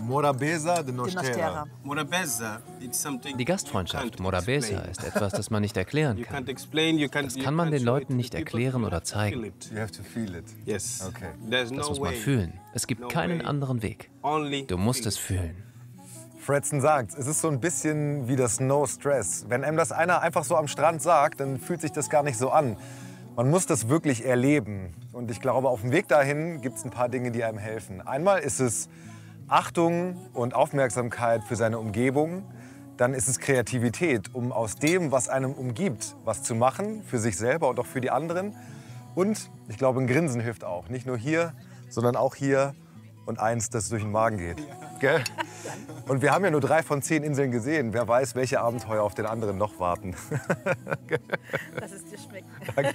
Morabeza de Nostera. Die Gastfreundschaft, Morabeza, ist etwas, das man nicht erklären kann. Das kann man den Leuten nicht erklären oder zeigen. You have to feel it. Yes. Okay. Das muss man fühlen. Es gibt keinen anderen Weg. Du musst es fühlen. Fredson sagt, es ist so ein bisschen wie das No Stress. Wenn einem das einer einfach so am Strand sagt, dann fühlt sich das gar nicht so an. Man muss das wirklich erleben. Und ich glaube, auf dem Weg dahin gibt es ein paar Dinge, die einem helfen. Einmal ist es Achtung und Aufmerksamkeit für seine Umgebung. Dann ist es Kreativität, um aus dem, was einem umgibt, was zu machen, für sich selber und auch für die anderen. Und ich glaube, ein Grinsen hilft auch. Nicht nur hier, sondern auch hier. Und eins, das durch den Magen geht. Gell? Und wir haben ja nur 3 von 10 Inseln gesehen. Wer weiß, welche Abenteuer auf den anderen noch warten. Dass es dir schmeckt. Danke.